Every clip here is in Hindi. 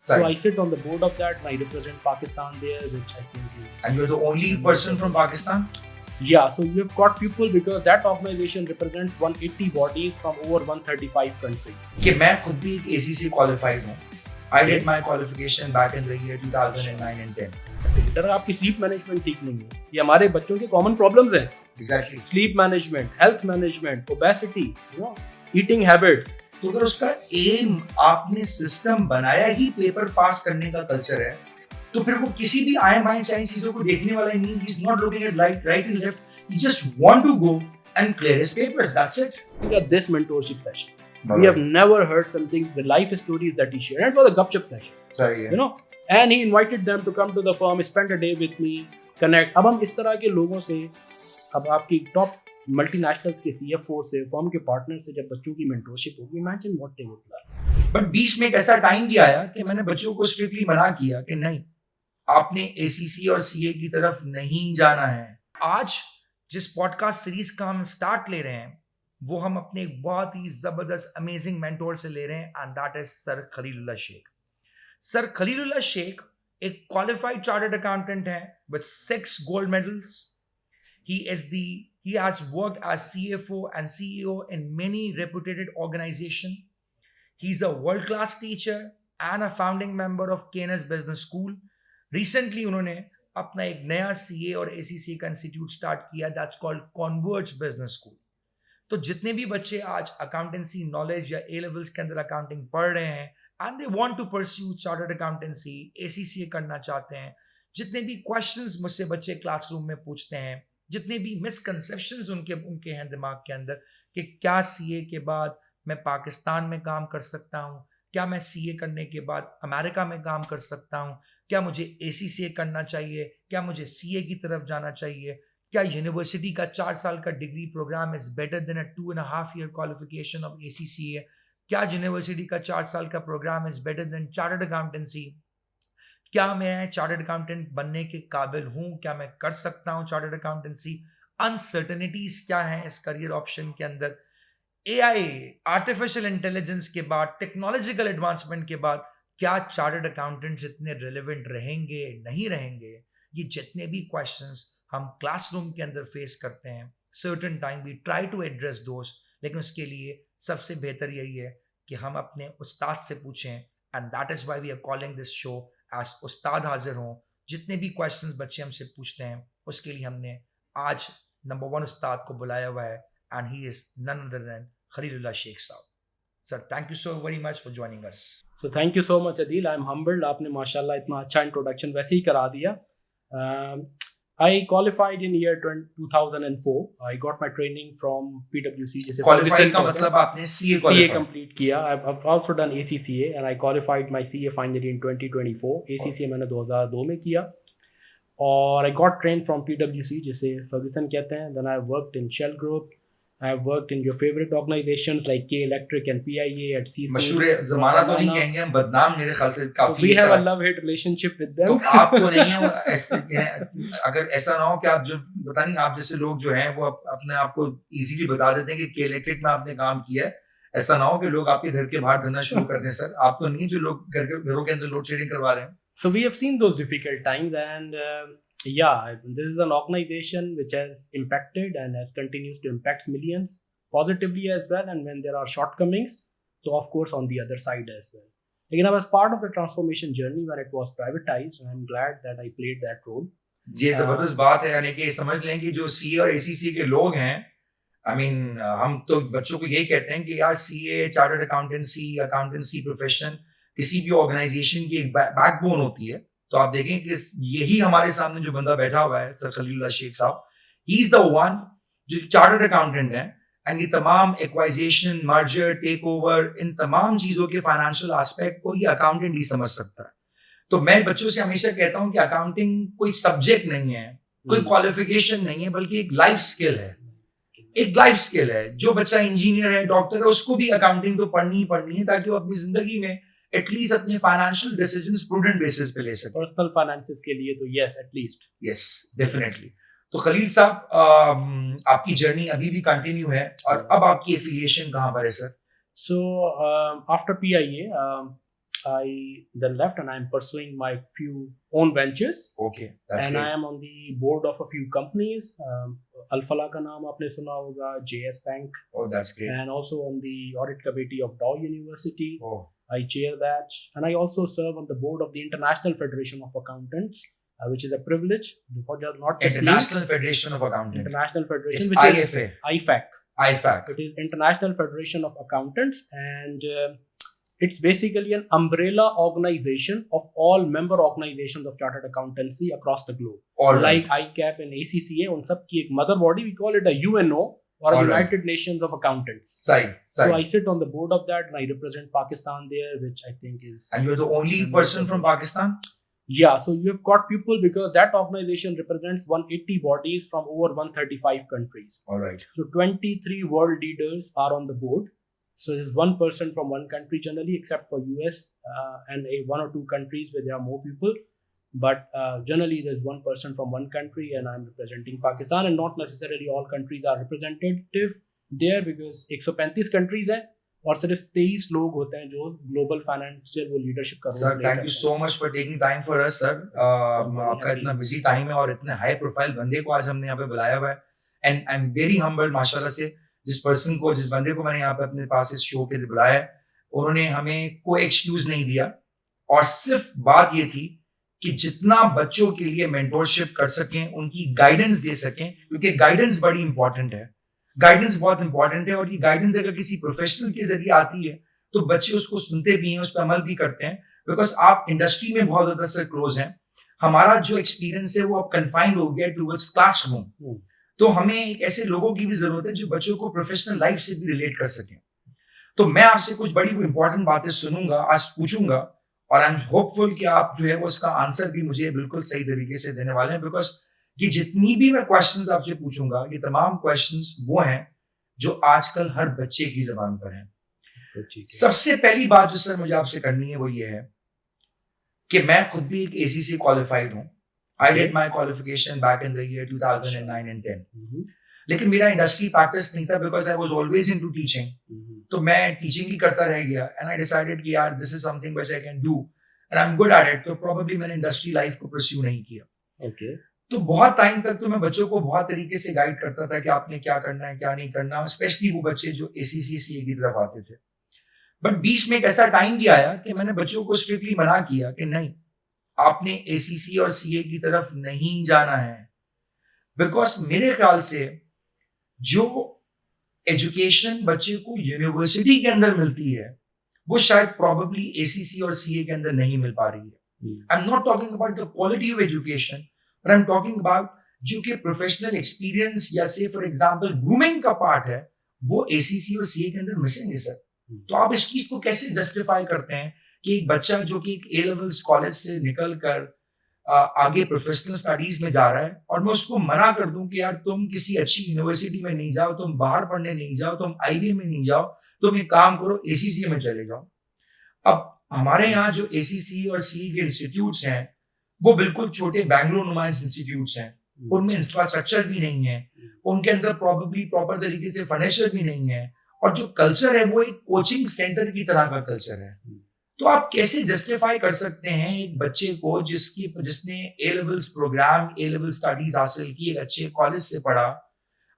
So Right. I sit on the board of that and I represent Pakistan there, which I think is... And you're the only person from Pakistan? Yeah, so you've got people because that organization represents 180 bodies from over 135 countries. कि मैं खुद भी एक ACC qualified हूँ. I did my qualification back in the year 2009 and 10. अगर आपकी स्लीप मैनेजमेंट ठीक नहीं है, ये हमारे बच्चों के कॉमन प्रॉब्लम्स हैं. Exactly. Sleep management, health management, obesity, eating habits. तो अगर उसका एम आपने सिस्टम बनाया ही पेपर पास करने का कल्चर है, तो फिर वो किसी भी आए बाएं चाहे चीजों को देखने वाला ही नहीं. He's not looking at right and left. He just want to go and clear his papers. That's it. We got this mentorship session. We have never heard something, the life stories that he shared. And it was a gupchup session. Sorry, You know, and he invited them to come to the firm, spend a day with me, connect. अब हम इस तरह के लोगों से, अब आपकी टॉप मल्टीनेशनल्स के CFO से, फर्म के पार्टनर से जब बच्चों की मेंटरशिप होगी, imagine what they would learn. But बीच में एक ऐसा टाइम भी आया कि मैंने बच्चों को स्ट्रिक्टली मना किया कि नहीं, आपने ACC और CA की तरफ नहीं जाना है. आज जिस पॉडकास्ट सीरीज का हम स्टार्ट ले रहे हैं, वो हम अपने एक बहुत ही जबरदस्त अमेजिंग मेंटोर से ले रहे हैं, and that is sir Khalilullah Sheikh. Sir Khalilullah Sheikh एक क्वालिफाइड चार्टर्ड अकाउंटेंट हैं with 6 gold medals. He has worked as CFO and CEO in many reputed organizations. He's a world-class teacher and a founding member of KNS Business School. Recently उन्होंने अपना एक नया CA और ACC का इंस्टीट्यूट स्टार्ट किया, that's called Converge Business School. तो जितने भी बच्चे आज अकाउंटेंसी नॉलेज या A levels के अंदर अकाउंटिंग पढ़ रहे हैं and they want to pursue chartered accountancy, ACCA करना चाहते हैं, जितने भी क्वेश्चंस मुझसे बच्चे क्लासरूम में पूछते हैं, जितने भी मिसकंसेप्शंस उनके हैं दिमाग के अंदर कि क्या CA के बाद मैं पाकिस्तान में काम कर सकता हूँ, क्या मैं CA करने के बाद अमेरिका में काम कर सकता हूँ, क्या मुझे ACCA करना चाहिए, क्या मुझे CA की तरफ जाना चाहिए, क्या यूनिवर्सिटी का 4 साल का degree programme is better than a 2.5 year qualification of ACCA, क्या यूनिवर्सिटी का 4 साल का programme is better than chartered accountancy, क्या मैं चार्टर्ड अकाउंटेंट बनने के काबिल हूँ, क्या मैं कर सकता हूँ चार्टर्ड अकाउंटेंसी, अनसर्टेनिटीज क्या हैं इस करियर ऑप्शन के अंदर, AI आर्टिफिशियल इंटेलिजेंस के बाद, टेक्नोलॉजिकल एडवांसमेंट के बाद क्या चार्टर्ड अकाउंटेंट्स इतने रिलेवेंट रहेंगे नहीं रहेंगे, ये जितने भी क्वेश्चंस हम क्लासरूम के अंदर फेस करते हैं, certain time we try to address those, लेकिन उसके लिए सबसे बेहतर यही है कि हम अपने उस्ताद से पूछें, and that is why we are calling this show as उस्ताद हाजिर हों. जितने भी क्वेश्चंस बच्चे हमसे पूछते हैं उसके लिए हमने आज नंबर 1 उस्ताद को बुलाया हुआ है, and he is none other than Khalilullah Sheikh sahab. Sir, thank you so very much for joining us. So thank you so much Adil. I'm humbled. आपने माशाल्लाह इतना अच्छा इंट्रोडक्शन वैसे ही करा दिया. I qualified in year 2004. I got my training from PwC. जैसे क्वालिफाइड का मतलब आपने CA CA complete किया. I've also done ACCA and I qualified my CA finally in 2024. ACCA मैंने 2002 में किया और I got trained from PwC जिसे Ferguson कहते हैं. Then I worked in Shell Group. I have worked in your favorite organizations like K Electric and PIA at CC. मशहूर जमाना तो नहीं कहेंगे हम, बदनाम मेरे ख्याल से काफी. We have a love-hate relationship with them. तो आपको नहीं है वो ऐसे, अगर ऐसा ना हो कि आप जो पता नहीं आप जैसे लोग जो हैं वो अपने आप को इजीली बता देते हैं कि के इलेक्ट्रिक में आपने काम किया है, ऐसा ना हो कि लोग आपके घर के बाहर धरना शुरू कर दें. सर, आप तो नहीं जो लोग घरों के अंदर लोड शेडिंग करवा रहे हैं. So we have seen those difficult times, and this is an organization which has impacted and has continues to impact millions positively as well, and when there are shortcomings, so of course on the other side as well. Again, I was part of the transformation journey when it was privatized, and I'm glad that I played that role. ये जबरदस्त बात है, यानी कि समझ लें कि जो CA और ACC के लोग हैं, आई मीन हम तो बच्चों को यही कहते हैं कि यार CA, चार्टर्ड अकाउंटेंसी प्रोफेशन किसी भी ऑर्गेनाइजेशन की एक बैकबोन होती है. तो आप देखें कि यही हमारे सामने जो बंदा बैठा हुआ है सर खलीलुल्लाह शेख साहब, ही इज द वन जो चार्टर्ड अकाउंटेंट है, एंड ये तमाम एक्वाइजेशन, मर्जर, टेक ओवर, इन तमाम चीजों के फाइनेंशियल एस्पेक्ट को ये अकाउंटेंट ही समझ सकता है. तो मैं बच्चों से हमेशा कहता हूं कि अकाउंटिंग कोई सब्जेक्ट नहीं है, कोई क्वालिफिकेशन नहीं है, बल्कि एक लाइफ स्किल है. एक लाइफ स्किल है. जो बच्चा इंजीनियर है, डॉक्टर है, उसको भी अकाउंटिंग तो पढ़नी ही पढ़नी है ताकि वो अपनी जिंदगी में एटलीस्ट अपने फाइनेंशियल डिसीजंस प्रूडेंट बेसिस पे ले सके. पर्सनल फाइनेंसेस के लिए तो यस, एटलीस्ट. Yes, definitely. तो खलील साहब, आपकी जर्नी अभी भी कंटिन्यू है, और अब आपकी एफिलिएशन कहाँ पर है sir? So after PIA, I then left and I'm pursuing my few own ventures. Okay, that's And I great. am on the board of a few companies. Alfala का नाम आपने सुना होगा, JS Bank, Oh, that's great. and also on the audit committee of Dow University. Oh, I chair that, and I also serve on the board of the International Federation of Accountants, which is a privilege for not just me. International Federation of Accountants. International Federation, It's which IFA. is IFAC. IFAC. It is International Federation of Accountants, and it's basically an umbrella organization of all member organizations of chartered accountancy across the globe. All Like right. ICAP and ACCA, उन सब की एक mother body, we call it a UNO, or a All right. United Nations of Accountants. Side. So I sit on the board of that, and I represent Pakistan there, which I think is... And you're the only person from Pakistan? Yeah, so you've got people, because that organization represents 180 bodies from over 135 countries. All right. So 23 world leaders are on the board. So there's one person from one country generally, except for US and one or two countries where there are more people. But generally there's one person from one country, and I'm representing Pakistan, and not necessarily all countries are representative there, because 135 countries हैं और सिर्फ 23 लोग होते हैं जो ग्लोबल फाइनेंशियल वो लीडरशिप कर Sir, thank you so much for taking time for us, sir. आपका इतना busy time है और इतने high profile बंदे को आज हमने यहाँ पे बुलाया हुआ है, and I'm very humbled माशाल्लाह से जिस बंदे को मैंने यहाँ पे अपने पास इस शो के लिए बुलाया है, उन्होंने हमें कोई एक्सक्यूज नहीं दिया, और सिर्फ बात ये थी कि जितना बच्चों के लिए मेंटोरशिप कर सकें, उनकी गाइडेंस दे सकें, क्योंकि गाइडेंस बड़ी इंपॉर्टेंट है, गाइडेंस बहुत इंपॉर्टेंट है, और ये गाइडेंस अगर किसी प्रोफेशनल के जरिए आती है तो बच्चे उसको सुनते भी हैं, उस पर अमल भी करते हैं, बिकॉज आप इंडस्ट्री में बहुत ज्यादा सर क्लोज हैं, हमारा जो एक्सपीरियंस है वो अब कन्फाइंड हो गया टूवर्ड्स क्लासरूम, तो हमें एक ऐसे लोगों की भी जरूरत है जो बच्चों को प्रोफेशनल लाइफ से भी रिलेट कर सकें। तो मैं आपसे कुछ बड़ी इंपॉर्टेंट बातें सुनूंगा, आज पूछूंगा, और आई एम होपफुल कि आप जो है वो उसका आंसर भी मुझे बिल्कुल सही तरीके से देने वाले हैं, बिकॉज ये जितनी भी मैं क्वेश्चंस आपसे पूछूंगा, ये तमाम क्वेश्चंस वो हैं जो आजकल हर बच्चे की जबान पर हैं। सबसे पहली बात जो सर मुझे आपसे करनी है वो ये है कि मैं खुद भी एक ACC क्वालिफाइड हूँ। I did my qualification back in the year 2009 and 10. लेकिन मेरा इंडस्ट्री प्रैक्टिस नहीं था, because I was always into teaching, तो मैं टीचिंग ही करता रह गया, एंड आई डिसाइडेड कि यार this is something which I can do and I am good at it, तो प्रोबेबली मैंने इंडस्ट्री लाइफ को परस्यू नहीं किया। ओके। तो बहुत टाइम तक तो मैं बच्चों को बहुत तरीके से गाइड करता था कि आपने क्या करना है क्या नहीं करना, स्पेशली वो बच्चे जो ACC CA की तरफ आते थे। बट बीच में एक ऐसा टाइम भी आया कि मैंने बच्चों को स्ट्रिक्टली मना किया कि नहीं, आपने ACC और CA की तरफ नहीं जाना है, बिकॉज मेरे ख्याल से जो एजुकेशन बच्चे को यूनिवर्सिटी के अंदर मिलती है वो शायद प्रोबेबली ACC और CA के अंदर नहीं मिल पा रही है। आई am not talking about the quality of education, but I am talking about जो कि प्रोफेशनल एक्सपीरियंस या से फॉर एग्जांपल ग्रूमिंग का पार्ट है, वो ACC और CA के अंदर मिसिंग है सर। तो आप इस चीज को कैसे जस्टिफाई करते हैं कि एक बच्चा जो कि एक A-लेवल्स कॉलेज से निकल कर आगे प्रोफेशनल स्टडीज में जा रहा है, और मैं उसको मना कर दूं कि यार तुम किसी अच्छी यूनिवर्सिटी में नहीं जाओ, तुम बाहर पढ़ने नहीं जाओ, तुम IB में नहीं जाओ, तुम एक काम करो ACC में चले जाओ। अब हमारे यहाँ जो ACC और CA के इंस्टीट्यूट्स हैं वो बिल्कुल छोटे बैंगलोर नुमाइंस इंस्टीट्यूट्स हैं, उनमें इंफ्रास्ट्रक्चर भी नहीं है, उनके अंदर प्रोबेबली प्रॉपर तरीके से फर्नीचर भी नहीं है, और जो कल्चर है वो एक कोचिंग सेंटर की तरह का कल्चर है। तो आप कैसे जस्टिफाई कर सकते हैं एक बच्चे को जिसने A-लेवल्स प्रोग्राम, A-लेवल स्टडीज हासिल की, एक अच्छे कॉलेज से पढ़ा,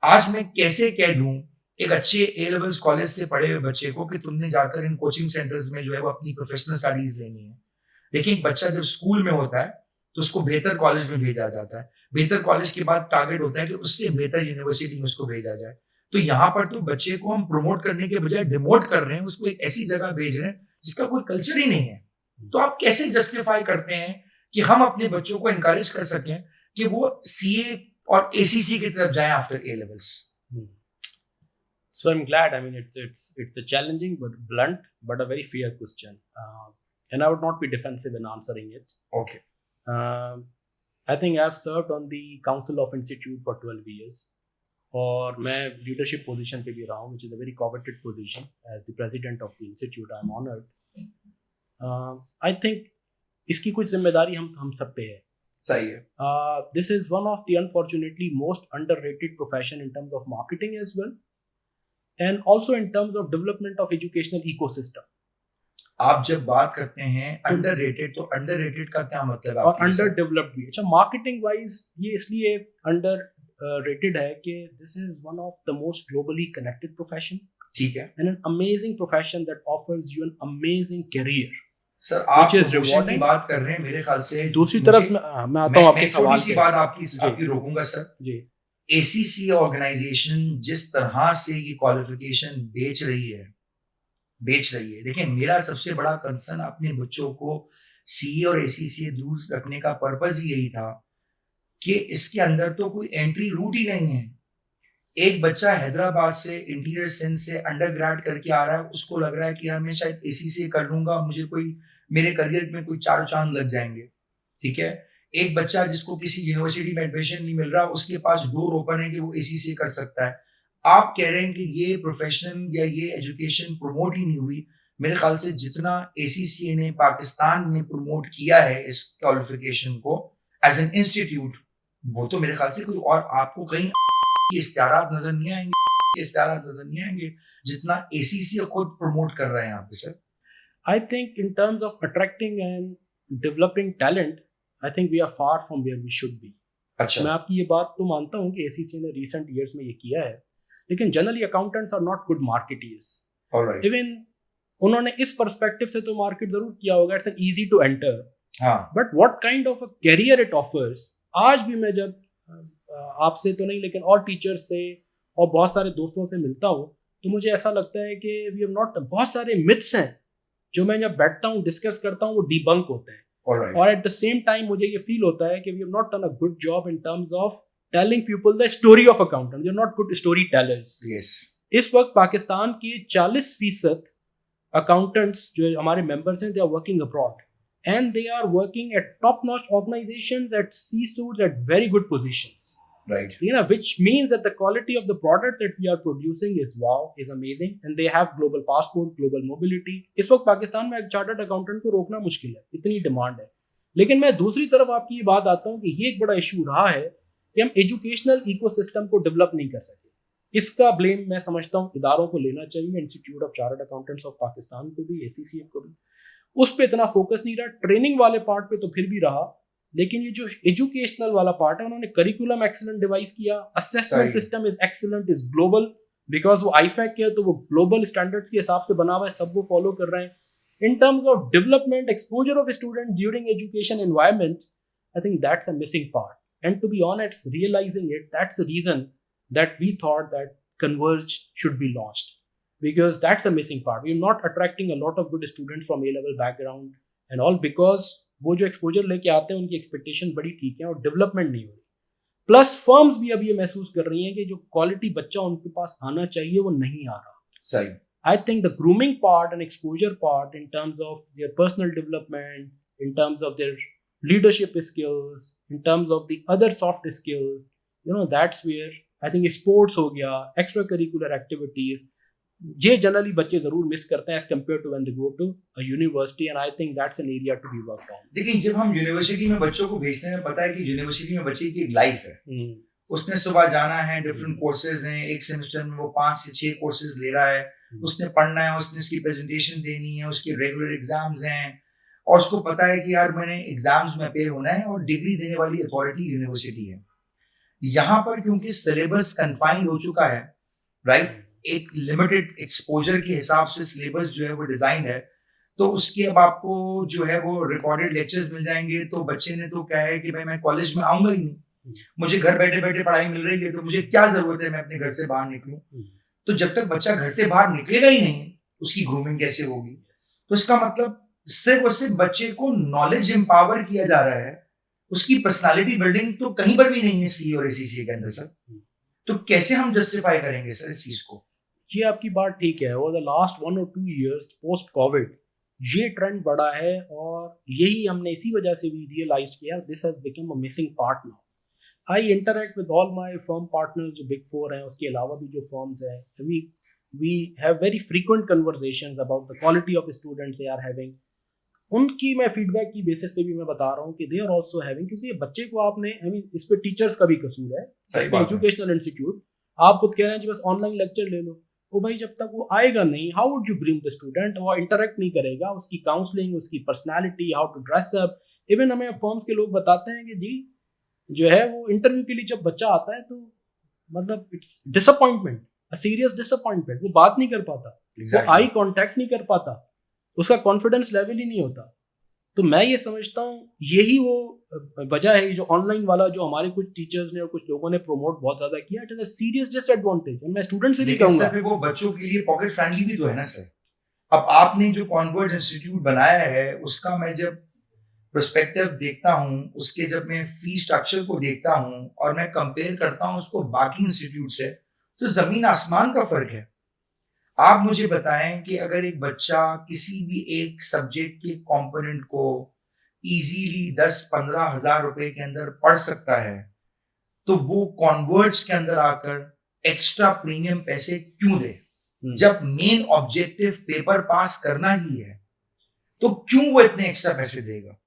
आज मैं कैसे कह दूं एक अच्छे A-लेवल्स कॉलेज से पढ़े हुए बच्चे को कि तुमने जाकर इन कोचिंग सेंटर्स में जो है वो अपनी प्रोफेशनल स्टडीज लेनी है। लेकिन बच्चा जब स्कूल में होता है तो उसको बेहतर कॉलेज में भेजा जाता है, बेहतर कॉलेज के बाद टारगेट होता है कि उससे बेहतर यूनिवर्सिटी में उसको भेजा जाए। तो यहाँ पर तो बच्चे को हम प्रमोट करने के बजाय डिमोट कर रहे हैं, उसको एक ऐसी जगह भेज रहे हैं जिसका कोई कल्चर ही नहीं है। तो आप कैसे जस्टिफाई करते हैं कि हम अपने बच्चों को एनकरेज कर सकें कि वो CA और ACC की तरफ जाएं after A-levels? So I'm glad. I mean, it's a challenging but blunt but a very fair question, and I would not be defensive in answering it. Okay. I think I've served on the Council of Institute for 12 years. और मैं लीडरशिप पोजीशन पे भी रहा हूँ, which is a very coveted position as the president of the institute. I'm honored. I think इसकी कुछ जिम्मेदारी हम सब पे है। सही है। This is one of the unfortunately most underrated profession in terms of marketing as well, and also in terms of development of educational ecosystem. आप जब बात करते हैं अंडररेटेड, तो अंडररेटेड का क्या मतलब है और आपके अंडर हिसाब? डेवलप्ड भी। अच्छा, मार्केटिंग वाइज ये इसलिए अंडर रेटेड है कि this is one of the most globally connected profession ठीक है and an amazing profession that offers you an amazing career sir, which आप इज प्रमोशन की रिवॉर्डिंग। बात कर रहे हैं, मेरे ख्याल से दूसरी मुझे तरफ मैं आता हूँ मैं आपके एक छोटी सवाल सी पे। बात आपकी जी आपकी रोकूंगा सर। जी एसीसी ऑर्गेनाइजेशन जिस तरह से ये क्वालिफिकेशन बेच रही है, देखिए मेरा सबसे बड़ा कंसर्न अपने बच्चों को सीए और एसीसी से दूर रखने का पर्पज ही यही था कि इसके अंदर तो कोई एंट्री रूट ही नहीं है। एक बच्चा हैदराबाद से, इंटीरियर सिंध से अंडर ग्रेड करके आ रहा है, उसको लग रहा है कि यार मैं शायद एसीसी कर लूंगा, मुझे कोई मेरे करियर में कोई चार चांद लग जाएंगे। ठीक है, एक बच्चा जिसको किसी यूनिवर्सिटी में एडमिशन नहीं मिल रहा, उसके पास डोर ओपन है कि वो एसीसी कर सकता है। आप कह रहे हैं कि ये प्रोफेशन या ये एजुकेशन प्रमोट ही नहीं हुई। मेरे ख्याल से जितना एसीसी ने पाकिस्तान में प्रमोट किया है इस क्वालिफिकेशन को एज एन इंस्टीट्यूट, वो तो मेरे ख्याल से कोई और आपको कहीं इश्तिहारात नजर नहीं आएंगे, इश्तिहारात नजर नहीं आएंगे जितना एसीसी खुद प्रमोट कर रहे हैं यहाँ पे sir. I think in terms of attracting and developing talent, I think we are far from where we should be. अच्छा, मैं आपकी ये बात तो मानता हूँ कि एसीसी ने रिसेंट ईयर्स में ये किया है, लेकिन generally accountants are not good marketers. Alright, even उन्होंने इस पर्सपेक्टिव से तो मार्केट जरूर किया होगा, it's an easy to enter, हाँ but what kind of a career it offers. आज भी मैं जब आपसे तो नहीं लेकिन और टीचर्स से और बहुत सारे दोस्तों से मिलता हूँ, तो मुझे ऐसा लगता है कि वी हैव नॉट, बहुत सारे मिथ्स हैं जो मैं जब बैठता हूँ डिस्कस करता हूँ वो डिबंक होते हैं। ऑलराइट, और एट द सेम टाइम मुझे ये फील होता है कि we have not done a good job in terms of telling people the story of accountant, we are not good storytellers. Yes, इस वक्त पाकिस्तान के 40% अकाउंटेंट्स जो हमारे मेंबर्स हैं, they are working abroad and they are working at top notch organisations, at C-suites, at very good positions, right, which means that the quality of the products that we are producing is wow, is amazing, and they have global passport, global mobility. इस वक्त पाकिस्तान में एक चार्टर्ड अकाउंटेंट को रोकना मुश्किल है, इतनी डिमांड है। लेकिन मैं दूसरी तरफ आपकी ये बात आता हूँ कि ये एक बड़ा इशू रहा है कि हम एजुकेशनल इकोसिस्टम को डेवलप नहीं कर सके। इसका ब्लेम मैं समझता हूँ इदारों को लेना चाहिए, institute of chartered Accountants of Pakistan को भी, ACCA को भी। उस पर इतना फोकस नहीं रहा, ट्रेनिंग वाले पार्ट पे तो फिर भी रहा, लेकिन ये जो एजुकेशनल वाला पार्ट है, उन्होंने करिकुलम एक्सीलेंट डिवाइस किया, assessment system is excellent, is global, because वो आईफैक है तो वो ग्लोबल स्टैंडर्ड्स के हिसाब से बना हुआ है, सब वो फॉलो कर रहे हैं। In terms of development, exposure of student during education environment, I think that's a missing part, and to be honest realising it, that's the reason that we thought that Converge should be launched, because that's a missing part. We're not attracting a lot of good students from A-level background and all, because वो जो एक्सपोजर लेके आते हैं उनकी एक्सपेक्टेशन बड़ी ठीक है और डेवलपमेंट नहीं हो रही। प्लस फर्म्स भी अब ये महसूस कर रही हैं कि जो क्वालिटी बच्चा उनके पास आना चाहिए वो नहीं आ रहा। सही, I think the grooming part and exposure part in terms of their personal development, in terms of their leadership skills, in terms of the other soft skills, that's where I think sports हो गया, एक्स्ट्रा करिकुलर एक्टिविटीज, ये जनरली बच्चे जरूर मिस करते हैं as compare to when they go to a university, and I think that's an area to be worked on. देखिए जब हम यूनिवर्सिटी में बच्चों को भेजते हैं, पता है कि यूनिवर्सिटी में बच्चे की एक लाइफ है, उसने सुबह जाना है, डिफरेंट कोर्सेज हैं, एक सेमेस्टर में वो 5 से 6 कोर्सेज ले रहा है, उसने पढ़ना है, उसने उसकी प्रेजेंटेशन देनी है, उसके रेगुलर एग्जाम्स हैं, और उसको पता है कि यार मैंने एग्जाम्स में अपेयर होना है, और डिग्री देने वाली अथॉरिटी यूनिवर्सिटी है। यहाँ पर क्योंकि सिलेबस कन्फाइंड हो चुका है, राइट, एक लिमिटेड एक्सपोजर के हिसाब से सिलेबस जो है वो डिजाइन है, तो उसके अब आपको जो है वो रिकॉर्डेड लेक्चर्स मिल जाएंगे, तो बच्चे ने तो क्या है कि भाई मैं कॉलेज में आऊंगा ही नहीं, मुझे घर बैठे बैठे पढ़ाई मिल रही है, तो मुझे क्या जरूरत है मैं अपने घर से बाहर निकलूं। तो जब तक बच्चा घर से बाहर निकलेगा ही नहीं, उसकी ग्रूमिंग कैसे होगी? तो इसका मतलब सिर्फ और सिर्फ बच्चे को नॉलेज एम्पावर किया जा रहा है, उसकी पर्सनालिटी बिल्डिंग तो कहीं पर भी नहीं है सी और एसीसी के अंदर सर। तो कैसे हम जस्टिफाई करेंगे सर इस चीज को? ये आपकी बात ठीक है, over the last 1 or 2 years post Covid ये ट्रेंड बढ़ा है, और यही हमने इसी वजह से भी रियलाइज किया, this has become a missing part now. I interact with all my firm partners जो बिग 4 हैं, उसके अलावा भी जो फर्म्स हैं, we have very frequent conversations about the quality of students they are having. उनकी मैं फीडबैक की बेसिस पे भी मैं बता रहा हूँ कि दे आर आल्सो हैविंग, क्योंकि बच्चे को आपने, आई मीन इस पे टीचर्स का भी कसूर है, इस पे एजुकेशनल इंस्टीट्यूट, आप खुद कह रहे हैं कि बस ऑनलाइन लेक्चर ले लो, वो भाई जब तक वो आएगा नहीं, how would you groom the student? वो इंटरेक्ट नहीं करेगा, उसकी काउंसलिंग, उसकी personality, how to dress up. Even हमें फर्म्स के लोग बताते हैं कि जी जो है वो इंटरव्यू के लिए जब बच्चा आता है तो मतलब it's disappointment, a serious disappointment. वो बात नहीं कर पाता, वो आई कांटेक्ट नहीं कर पाता, उसका कॉन्फिडेंस लेवल ही नहीं होता। तो मैं ये समझता हूँ यही वो वजह है, जो ऑनलाइन वाला जो हमारे कुछ टीचर्स ने और कुछ लोगों ने प्रमोट बहुत ज्यादा किया, it is a serious disadvantage. मैं स्टूडेंट से भी कहूंगा सर वो बच्चों के लिए पॉकेट फ्रेंडली भी तो है ना सर। अब आपने जो कॉन्वर्ज इंस्टीट्यूट बनाया है उसका मैं जब पर्सपेक्टिव देखता हूँ, उसके जब मैं फी स्ट्रक्चर को देखता हूँ और मैं कंपेयर करता हूँ उसको बाकी इंस्टीट्यूट से, तो जमीन आसमान का फर्क है। आप मुझे बताएं कि अगर एक बच्चा किसी भी एक सब्जेक्ट के कंपोनेंट को इजीली 10-15 हजार रुपए के अंदर पढ़ सकता है, तो वो कॉन्वर्ट्स के अंदर आकर एक्स्ट्रा प्रीमियम पैसे क्यों दे? जब मेन ऑब्जेक्टिव पेपर पास करना ही है, तो क्यों वो इतने एक्स्ट्रा पैसे देगा?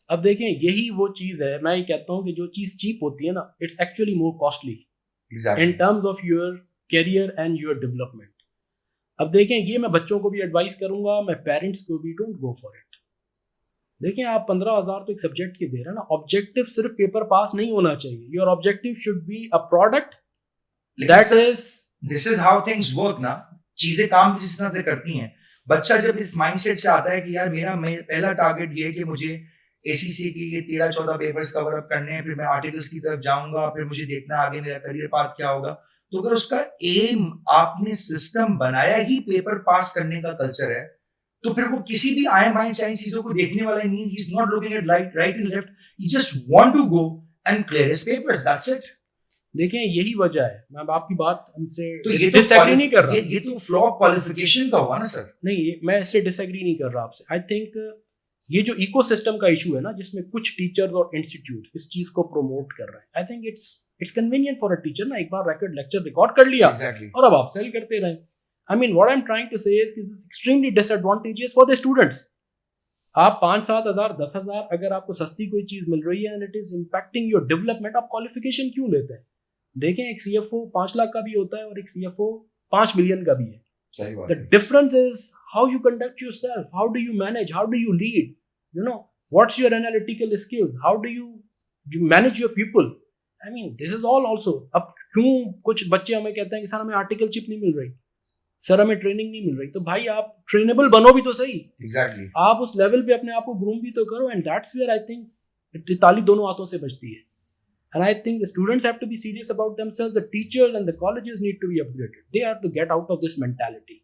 अब देखें, यही वो चीज है, मैं ये कहता हूँ कि जो चीज चीप होती है ना, it's actually more costly in terms of your career and your development. अब देखें, ये मैं बच्चों को भी एडवाइस करूंगा, मैं पेरेंट्स को भी, डोंट गो फॉर इट। देखें, आप 15,000 तो एक सब्जेक्ट के दे रहे हैं ना, ऑब्जेक्टिव सिर्फ पेपर पास नहीं होना चाहिए, your objective should be a product that is, this is how things work ना। चीजें काम जिस तरह से करती हैं, बच्चा जब इस माइंडसेट से आता है कि यार मेरा पहला टारगेट ये है कि मुझे एसीसी के ये 13-14 पेपर्स कवर अप करने हैं, फिर मैं आर्टिकल्स की तरफ जाऊंगा, फिर मुझे देखना आगे मेरा करियर पाथ क्या होगा। तो अगर उसका एम, आपने सिस्टम बनाया ही पेपर पास करने का कल्चर है, तो फिर वो किसी भी आए बाएं चाहे चीजों को देखने वाला नहीं है। He is not looking at right and left, he just want to go and clear his papers, that's it. देखें यही वजह है, मैं आपकी बात हमसे तो ये डिसएग्री नहीं कर रहा, ये तो फ्लॉ क्वालिफिकेशन का हुआ ना सर। नहीं, मैं इससे डिसएग्री नहीं कर रहा आपसे। आई थिंक ये जो इकोसिस्टम का इशू है ना, जिसमें कुछ टीचर्स और इंस्टीट्यूट्स इस चीज को प्रमोट कर रहे हैं, आई think it's convenient for a teacher ना, एक बार लेक्चर रिकॉर्ड कर लिया और अब आप सेल करते रहे। I mean what I am trying to say is this is extremely disadvantages for the students. आप 5-7 हजार 10 हजार अगर आपको सस्ती कोई चीज मिल रही है and it is impacting your development, आप क्वालिफिकेशन क्यों लेते हैं? देखें, एक सीएफओ 5 लाख का भी होता है और एक सीएफओ 5 मिलियन का भी है। The difference is how you conduct yourself, how do you manage, how do you lead, you know, what's your analytical skills, how do you manage your people? I mean, this is all also। अब क्यों कुछ बच्चे हमें कहते हैं कि सर हमें आर्टिकलशिप नहीं मिल रही, सर हमें ट्रेनिंग नहीं मिल रही, तो भाई आप ट्रेनेबल बनो भी तो सही। एग्जैक्टली आप उस लेवल पे अपने आप को ग्रूम भी तो करो, and that's where I think ताली दोनों हाथों से बजती है। And I think the students have to be serious about themselves, the teachers and the colleges need to be upgraded, they have to get out of this mentality।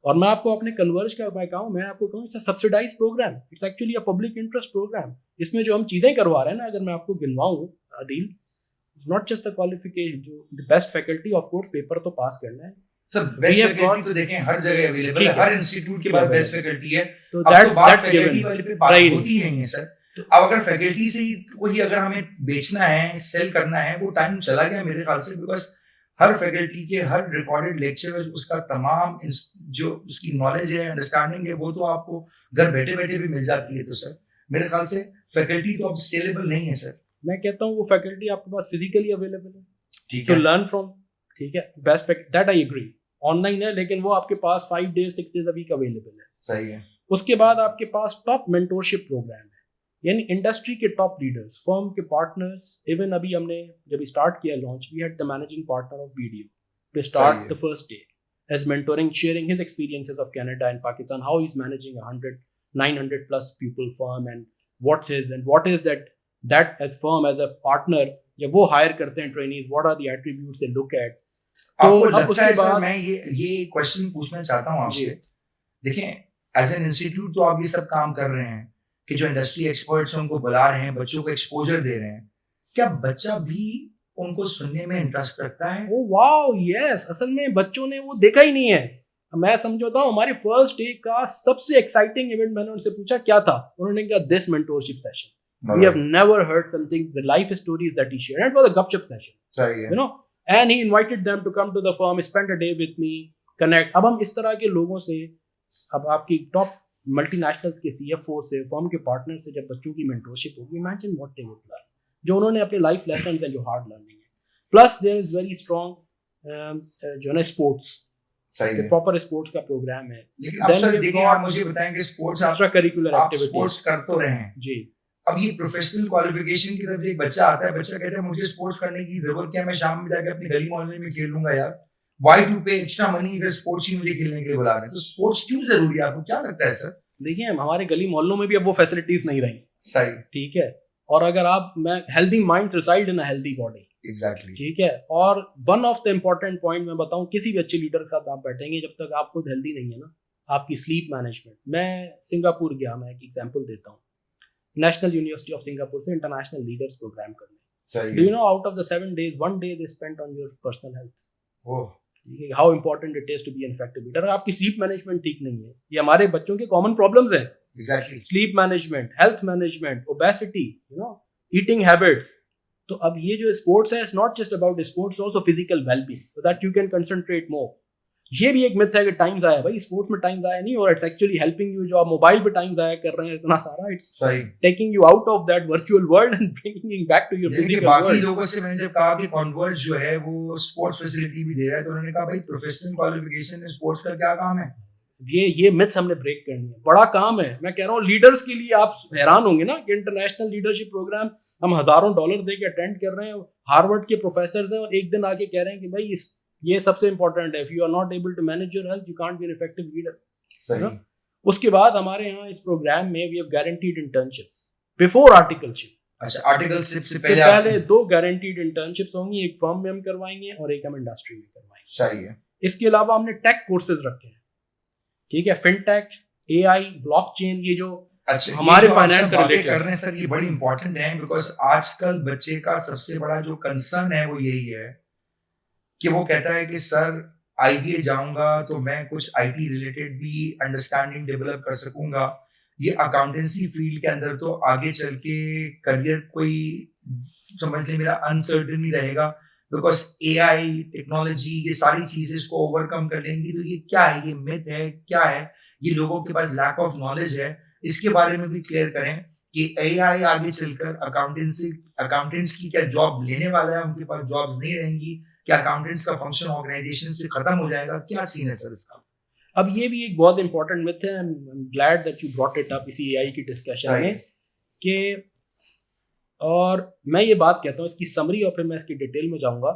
और मैं आपको अपने कन्वर्ज का मैं कहूँ, मैं आपको कहूँ, it's a subsidised programme, it's actually a public interest programme. इसमें जो हम चीजें करवा रहे हैं ना, अगर मैं आपको गिनवाऊं Adil, it's not just the qualification, जो the best faculty, of course paper तो पास करना है सर, बेस्ट फैकल्टी तो देखें हर जगह अवेलेबल है, हर इंस्टीट्यूट के पास बेस्ट फैकल्टी है। तो दैट्स फैकल्टी वाले पे बात होती नहीं है सर। तो अब अगर फैकल्टी से ही वही अगर हमें बेचना है, सेल करना है, वो टाइम चला गया मेरे ख्याल से, बिकॉज हर फैकल्टी के हर रिकॉर्डेड लेक्चर, उसका तमाम जो उसकी नॉलेज है, अंडरस्टैंडिंग है, वो तो आपको घर बैठे बैठे भी मिल जाती है। तो सर मेरे ख्याल से फैकल्टी तो अब सेलेबल नहीं है सर। मैं कहता हूँ वो फैकल्टी आपके पास फिजिकली अवेलेबल है, ठीक है, टू लर्न फ्रॉम, ठीक है, best that I agree. Online है लेकिन वो आपके पास 5 days 6 days a week available है, सही है। उसके बाद आपके पास टॉप मेंटोरशिप प्रोग्राम है, यानी इंडस्ट्री के टॉप लीडर्स, फर्म के पार्टनर्स। इवन अभी हमने जब स्टार्ट किया launch, we had the managing partner of video to start the first day as mentoring, sharing his experiences of Canada and Pakistan, how he's managing 900 plus people firm, and what is that as firm, as a partner, जब वो hire करते हैं trainees, what are the attributes they look at। तो आपको लगता है सर, मैं ये क्वेश्चन पूछना चाहता हूँ आपसे, देखें एज एन इंस्टीट्यूट तो आप ये सब काम कर रहे हैं कि जो इंडस्ट्री एक्सपर्ट्स उनको बुला रहे हैं, बच्चों को एक्सपोजर दे रहे हैं, क्या बच्चा भी उनको सुनने में इंटरेस्ट रखता है? ओह वाओ, यस, असल में बच्चों ने वो देखा ही नहीं है। मैं समझौता हूँ हमारे फर्स्ट डे का सबसे एक्साइटिंग इवेंट, मैंने उनसे पूछा क्या था, उन्होंने कहा this mentorship session, we have never heard something, the life stories that he shared, it was a गपशप सेशन, सही है, you know, and he invited them to come to the firm, spend a day with me, connect. अब हम इस तरह के लोगों से, अब आपकी टॉप मल्टीनेशनल्स के सीएफओ से, फर्म के पार्टनर से जब बच्चों की मेंटरशिप होगी, imagine what they would learn, जो उन्होंने अपने लाइफ लेसन्स हैं जो हार्ड लर्निंग है। Plus there is very strong जो है ना स्पोर्ट्स, सही है। प्रॉपर स्पोर्ट्स का प्रोग्राम है। लेकिन अब सर देखिए, आप मुझे बताएं कि स्पोर्ट्स एक्स्ट्रा करिकुलर आप एक्टिविटीज स्पोर्ट्स कर तो रहे हैं जी। अब ये प्रोफेशनल क्वालिफिकेशन की तरफ एक बच्चा आता है, बच्चा कहता है मुझे स्पोर्ट्स करने की जरूरत क्या है, मैं शाम में जाके अपनी गली मोहल्ले में खेल लूंगा यार, व्हाई टू पे एक्स्ट्रा मनी अगर स्पोर्ट्स ही मुझे खेलने के लिए बुला रहे हैं। तो स्पोर्ट्स क्यों जरूरी है, आपको क्या लगता है सर? देखिए हमारे गली मोहल्लों में भी अब वो फैसिलिटीज नहीं रही। सही, ठीक है। और अगर आप मैं healthy mind reside in a healthy body. Exactly. ठीक है। और one of the important point मैं बताऊं, किसी भी अच्छे लीडर के साथ आप बैठेंगे, जब तक आप खुद हेल्दी नहीं है ना, आपकी स्लीप मैनेजमेंट। मैं सिंगापुर गया, मैं एक एग्जांपल देता हूँ, नेशनल यूनिवर्सिटी ऑफ सिंगापुर से इंटरनेशनल लीडर्स प्रोग्राम करने। Do you know out of the 7 days 1 day they spent on your personal health? How important it is to be an effective leader. आपकी स्लीप मैनेजमेंट ठीक नहीं है, ये हमारे बच्चों के कॉमन प्रॉब्लम्स हैं। Exactly. Sleep management, health management, obesity, eating habits. तो अब ये जो स्पोर्ट्स है, it's not just about sports, also physical wellbeing, so that you can concentrate more. ये भी एक मिथ है कि टाइम जाया, भाई स्पोर्ट्स में टाइम जाया नहीं, और इट्स एक्चुअली हेल्पिंग यू। जो आप मोबाइल पे टाइम जाया कर रहे हैं इतना सारा, it's taking you out of that virtual world and bringing you back to your physical world. बाकी लोगों से मैंने जब कहा कि कॉन्वर्ज जो है वो स्पोर्ट्स फैसिलिटी भी दे रहा है, तो उन्होंने कहा भाई प्रोफेशनल क्वालिफिकेशन में स्पोर्ट्स का क्या काम है? ये मिथ्स हमने ब्रेक करनी है, बड़ा काम है। मैं कह रहा हूँ लीडर्स के लिए आप हैरान होंगे ना कि इंटरनेशनल लीडरशिप प्रोग्राम हम हजारों डॉलर दे के अटेंड कर रहे हैं, हार्वर्ड के प्रोफेसर हैं, और एक दिन आके कह रहे हैं कि भाई ये सबसे इंपॉर्टेंट है, if you are not able to manage your health you can't be an effective leader. सही। उसके बाद हमारे यहाँ इस प्रोग्राम में we have guaranteed internships before articleship. अच्छा, आर्टिकलशिप से पहले 2 गारंटीड इंटर्नशिप्स होंगी, एक फर्म में हम करवाएंगे और एक हम इंडस्ट्री में करवाएंगे। सही है। इसके अलावा हमने टेक कोर्सेज रखे हैं, ठीक है, फिनटेक, एआई, ब्लॉकचेन, ये जो अच्छा हमारे फाइनेंस से रिलेटेड कर रहे हैं सर, ये बड़ी इंपॉर्टेंट है, बिकॉज आजकल बच्चे का सबसे बड़ा जो कंसर्न है वो यही है कि वो कहता है कि सर आईबीए जाऊंगा तो मैं कुछ आईटी रिलेटेड भी अंडरस्टैंडिंग डेवलप कर सकूंगा, ये अकाउंटेंसी फील्ड के अंदर तो आगे चल के करियर कोई समझ ले मेरा अनसर्टेन ही रहेगा, बिकॉज एआई टेक्नोलॉजी ये सारी चीजें इसको ओवरकम कर लेंगी। तो ये क्या है, ये मिथ है, क्या है, ये लोगों के पास लैक ऑफ नॉलेज है, इसके बारे में भी क्लियर करें कि एआई आगे चलकर अकाउंटेंट्स की क्या जॉब लेने वाला है, उनके पास जॉब्स नहीं रहेंगी, क्या अकाउंटेंट्स का फंक्शन ऑर्गेनाइजेशन से खत्म हो जाएगा, क्या सीन है सर इसका? अब ये भी एक बहुत इंपॉर्टेंट मिथ है, I am glad that you brought it up इसी एआई की डिस्कशन में कि, और मैं ये बात कहता हूँ इसकी समरी और फिर मैं इसकी डिटेल में जाऊंगा।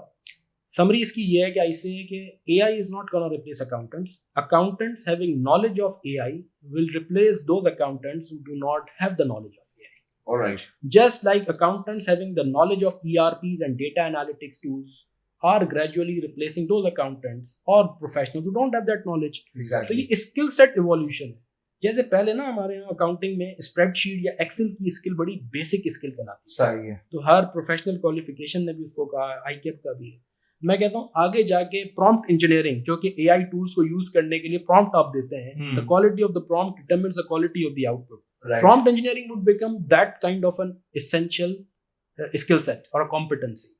समरी इसकी ये है कि ऐसे है कि AI is not going to replace accountants. Accountants having knowledge of AI will replace those accountants who do not have the knowledge of AI. All right. Just like accountants having the knowledge of ERPs and data analytics tools are gradually replacing those accountants or professionals who don't have that knowledge. Exactly. तो ये skill set evolution है। जैसे पहले ना हमारे यहाँ अकाउंटिंग में स्प्रेडशीट या एक्सेल की स्किल बड़ी बेसिक स्किल कहलाती है। सही है। तो हर प्रोफेशनल क्वालिफिकेशन ने भी उसको कहा, आईकेप का भी है। मैं कहता हूँ आगे जाके प्रॉम्प्ट इंजीनियरिंग, जो कि एआई टूल्स को यूज करने के लिए प्रॉम्प्ट आप देते हैं, the quality of the prompt determines the quality of the output. Prompt engineering wood become that kind of an essential skill set और कॉम्पिटेंसी।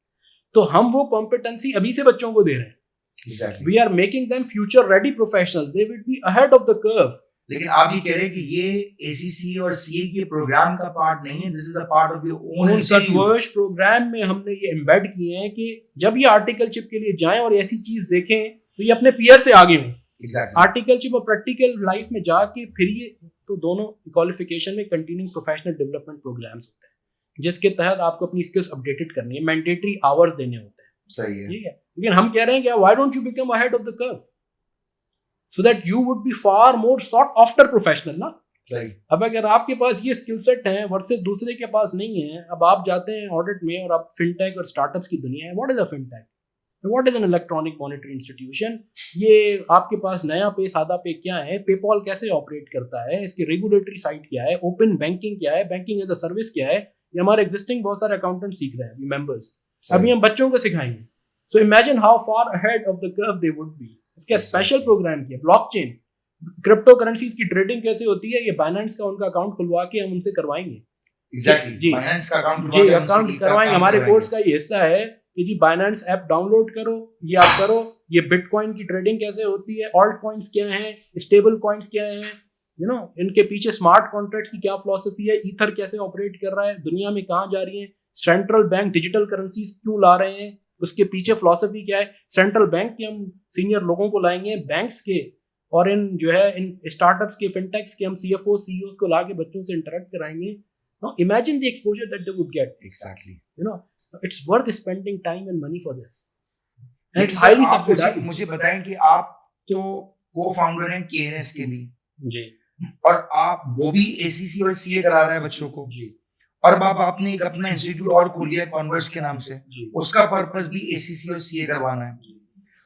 तो हम वो कॉम्पिटेंसी अभी से बच्चों को दे रहे हैं। We are making them future ready professionals, they will be ahead of the curve. लेकिन आप ये कह रहे हैं कि ये एसीसी और सीए के प्रोग्राम का पार्ट नहीं है, this is a part of your own सतवर्ष प्रोग्राम में हमने ये एम्बेड किए हैं कि जब ये आर्टिकलशिप के लिए जाएं और ऐसी चीज देखें तो ये अपने पीयर से आगे हों। Exactly. आर्टिकलशिप और प्रैक्टिकल लाइफ में जाके फिर ये तो दोनों क्वालिफिकेशन में कंटिन्यूइंग प्रोफेशनल डेवलपमेंट प्रोग्राम्स होते हैं, जिसके तहत आपको अपनी स्किल्स अपडेटेड करनी है, मैंडेटरी आवर्स देने होते हैं। सही है। ठीक है, लेकिन हम कह रहे हैं कि why don't you become ahead of the curve so that you would be far more sought after professional ना। Right. अब अगर आपके पास ये स्किल सेट है वर्सेस दूसरे के पास नहीं है, अब आप जाते हैं ऑडिट में और आप फिनटेक और स्टार्टअप्स की दुनिया है। What is a fintech, what is an electronic monetary institution, ये आपके पास नया पे सादा पे क्या है, पेपॉल कैसे ऑपरेट करता है, इसकी रेगुलेटरी साइड क्या है, ओपन बैंकिंग क्या है, बैंकिंग एज अ सर्विस क्या है, ये हमारे एग्जिस्टिंग बहुत सारे अकाउंटेंट सीख रहे हैं मेंबर्स, अभी हम बच्चों को सिखाएंगे। So imagine how far ahead of the curve they would be. इसका स्पेशल प्रोग्राम किया, ब्लॉकचेन, क्रिप्टो करेंसीज की ट्रेडिंग कैसे होती है, ये बाइनेंस का उनका अकाउंट खुलवा के हम उनसे करवाएंगे। एग्जैक्टली, जी, बाइनेंस का अकाउंट जी अकाउंट करवाएंगे। हमारे कोर्स का ये हिस्सा है कि जी बाइनेंस ऐप डाउनलोड करो, ये आप करो, ये बिटकॉइन की ट्रेडिंग कैसे होती है, ऑल्ट कॉइन्स क्या हैं, स्टेबल कॉइन्स क्या हैं, यू नो इनके पीछे स्मार्ट कॉन्ट्रैक्ट्स की क्या फिलॉसफी है, ईथर कैसे ऑपरेट कर रहा है, दुनिया में कहाँ जा रही है, सेंट्रल बैंक डिजिटल करेंसीज क्यों ला रहे हैं, उसके पीछे फिलॉसफी क्या है, सेंट्रल बैंक के हम सीनियर लोगों को लाएंगे, बैंक्स के और इन जो है इन स्टार्टअप्स के, फिनटेक्स के हम CFO CEOs को लाके बच्चों से इंटरेक्ट कराएंगे. Now imagine the exposure that they would get. Exactly. You know, it's worth spending time and money for this. And लेकिन it's सर, highly आप subsidized. मुझे बताएं कि आप तो को-फाउंडर हैं KNS के भी, जी और आप वो भी ACC और CA करा रहे हैं बच्चों को, जी और अब आपने एक अपना इंस्टीट्यूट और खोल लिया कॉन्वर्स के नाम से, जी. उसका पर्पस भी ACC और CA करवाना है.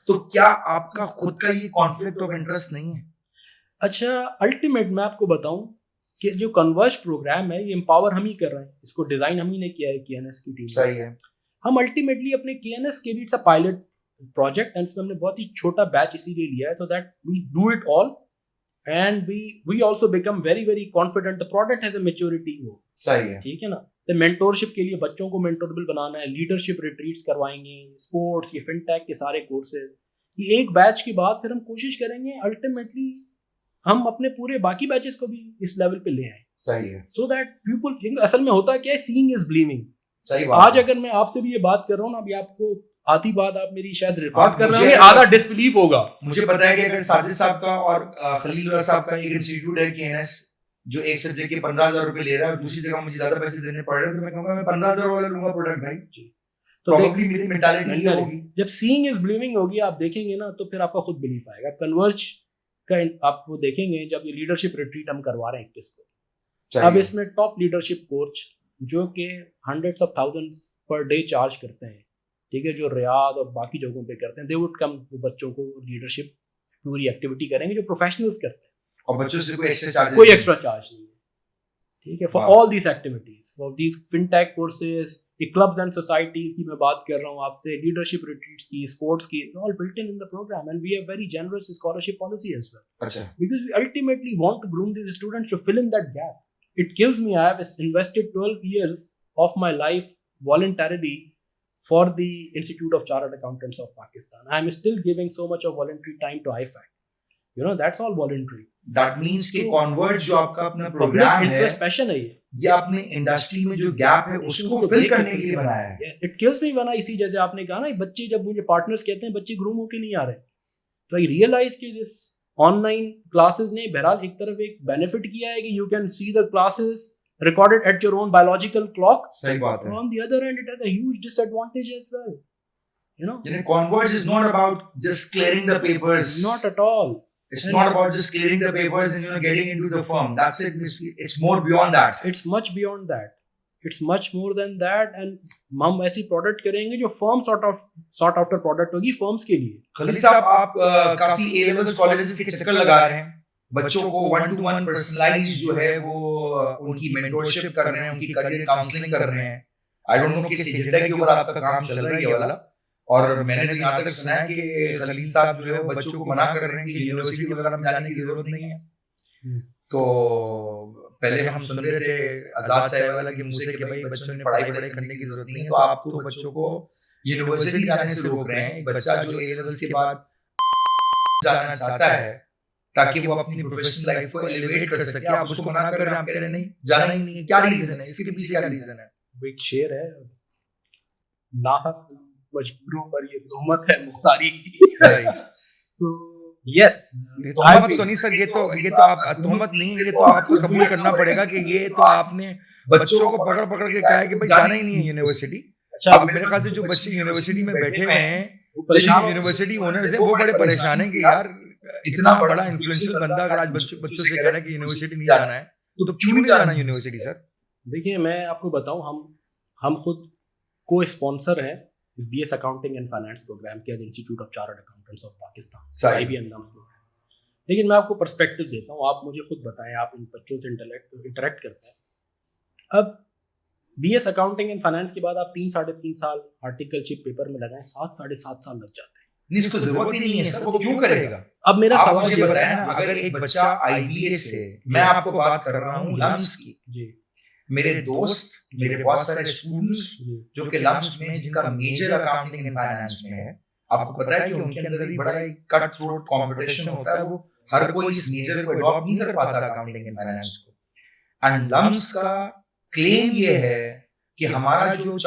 तो क्या आपका खुद का ये कॉन्फ्लिक्ट ऑफ इंटरेस्ट नहीं है? अच्छा, अल्टीमेट मैं आपको बताऊं कि जो कन्वर्ज प्रोग्राम है ये एम्पावर हम ही कर रहे हैं, इसको डिजाइन हम ही ने किया है KNS की टीम. सही है. हम अल्टीमेटली अपने KNS के भी it's a pilot project and इसमें हमने बहुत ही छोटा बैच इसीलिए लिया है, so that we do it all and we also become very very confident. The product has a maturity. वो सही है. ठीक है ना. तो मेंटोरशिप के लिए बच्चों को मेंटोरेबल बनाना है, लीडरशिप रिट्रीट्स करवाएंगे, स्पोर्ट्स, ये फिनटेक के सारे कोर्सेज, ये एक बैच के बाद फिर हम कोशिश करेंगे अल्टीमेटली हम अपने पूरे बाकी बैचेस को भी इस लेवल पे ले आए. सही है. सो दैट पीपल थिंक, असल में होता क्या है, सीइंग इज बिलीविंग. सही बात. आज अगर मैं आपसे भी ये बात कर रहा हूँ ना, अभी आपको आधी बात आप मेरी शायद रिकॉर्ड कर रहे मुझे हैं, आधा डिसबिलीव होगा. मुझे पता है कि अगर साजिद साहब का और खलील साहब का एक इंस्टीट्यूट है KNS जो एक सब्जेक्ट के 15,000 रुपए ले रहा है और दूसरी जगह मुझे ज्यादा पैसे देने पड़ रहे हैं, तो मैं कहूंगा मैं 15,000 वाला लूंगा प्रोडक्ट भाई. तो प्रॉब्ली मेरी मेंटालिटी ये होगी. जब सीइंग इज बिलीविंग होगी, आप देखेंगे ना, तो फिर आपका खुद बिलीफ आएगा. आप कन्वर्ज का आप वो देखेंगे, जब ये लीडरशिप रिट्रीट हम करवा रहे हैं 21 को, अब इसमें टॉप लीडरशिप कोच जो कि hundreds of thousands per day charge करते हैं, ठीक है, जो रियाद और बाकी जगहों पे करते हैं, दे वुड कम, वो बच्चों को लीडरशिप पूरी एक्टिविटी करेंगे जो प्रोफेशनल्स करते हैं, और बच्चों से कोई एक्स्ट्रा चार्ज नहीं है. ठीक है, for all these activities, for these fintech courses, clubs and societies की मैं बात कर रहा हूँ आपसे, लीडरशिप रिट्रीट्स की, स्पोर्ट्स की, it's all built in the programme and we have very generous scholarship policy as well. अच्छा. Because we ultimately want to groom these students to fill in that gap. It kills me, I have invested 12 years of my life voluntarily for the Institute of Chartered Accountants of Pakistan. I am still giving so much of voluntary time to IFAC. You know, that's all voluntary. That means कि कॉन्वर्ज जो आपका अपना प्रोग्राम है, पैशन है ये आपने इंडस्ट्री में जो गैप है उसको फिल करने के लिए बनाया है. Yes, it kills me when I see, जैसे आपने कहा ना, बच्चे जब मुझे पार्टनर्स कहते हैं बच्चे ग्रूम होके नहीं आ रहे, तो आई रियलाइज कि दिस ऑनलाइन क्लासेस ने बहरहाल एक तरफ एक बेनिफिट किया है कि you can see the classes recorded at your own biological clock. सही बात है. On the other hand, it has a huge disadvantage as well. You know, Converge is not about just clearing the papers. Not at all. It's not about just clearing the papers and getting into the firm. That's it. It's more beyond that. It's much beyond that. It's much more than that. And हम ऐसी प्रोडक्ट करेंगे जो फर्म सॉर्ट आफ्टर प्रोडक्ट होगी फर्म्स के लिए. खलील साहब, आप काफी A-levels कॉलेजेस के चक्कर लगा रहे हैं, बच्चों को 1-to-1 पर्सनलाइज जो है वो उनकी मेंटोरशिप कर रहे हैं, उनकी करियर काउंसलिंग कर रहे हैं. आई डोंट नो किस एजेंडा के ऊपर आपका काम चल रहा है ये वाला, और मैंने तो यहाँ तक सुना है कि खलील साहब जो है बच्चों को मना कर रहे हैं कि यूनिवर्सिटी वगैरह में जाने की जरूरत नहीं है. तो पहले हम सुन रहे थे आजाद चाय वाला के मुंह से कि भाई बच्चों ने पढ़ाई करने की जरूरत नहीं है, तो आप तो बच्चों को यूनिवर्सिटी जाने से रोक रहे हैं. एक बच्चा जो A-levels के बाद जाना चाहता है ताकि वो अपनी प्रोफेशनल लाइफ को एलिवेट कर सके, आप उसको मना कर रहे हैं, आप कह रहे नहीं जाना ही नहीं है. क्या रीजन है इसके पीछे? क्या रीजन है? बिग शेर है, नाहक मजबूरों पर ये तोहमत है मुख्तारी की. सो यस, तोहमत तो नहीं सर, ये तो आप तोहमत नहीं, ये तो आपको कबूल करना पड़ेगा कि ये तो आपने बच्चों को पकड़ के कहा है कि भाई जाना ही नहीं है यूनिवर्सिटी. अच्छा, अब मेरे ख्याल से जो बच्चे यूनिवर्सिटी में बैठे हुए हैं, यूनिवर्सिटी ओनर्स हैं, वो बड़े परेशान हैं कि यार इतना बड़ा इन्फ्लुएंशियल बंदा अगर आज बच्चों से कह रहा है कि यूनिवर्सिटी नहीं जाना है, तो क्यों नहीं जाना यूनिवर्सिटी सर? देखिए, मैं आपको बताऊं, हम खुद को स्पॉन्सर हैं इस BS accounting and finance programme के Institute of chartered Accountants of Pakistan, IBN नाम से प्रोग्राम. लेकिन मैं आपको पर्सपेक्टिव देता हूँ, आप मुझे खुद बताएं, आप इन बच्चों से इंटरेक्ट करते हैं. अब BS अकाउंटिंग एंड फाइनेंस के बाद आप 3-3.5 साल आर्टिकलशिप पेपर में लगाएं, 7-7.5 साल लग जाते हैं. नहीं, इसको जरूरत ही नहीं है सर, वो क्यों करेगा? अब मेरा सवाल ये बताया ना, अगर एक बच्चा IBA से, मैं आपको बात कर रहा हूँ लम्स की जी, मेरे दोस्त, मेरे बहुत सारे स्टूडेंट्स जो कि लम्स में जिनका मेजर अकाउंटिंग एंड फाइनेंस में है, आपको पता है कि उनके अंदर भी बड़ा एक कट थ्रोट कंपटीशन होता है. वो हर कोई इस मेजर को अडॉप्ट नहीं कर पाता अकाउंटिंग एंड फाइनेंस को. एंड लम्स का क्लेम ये है कि हमारा जो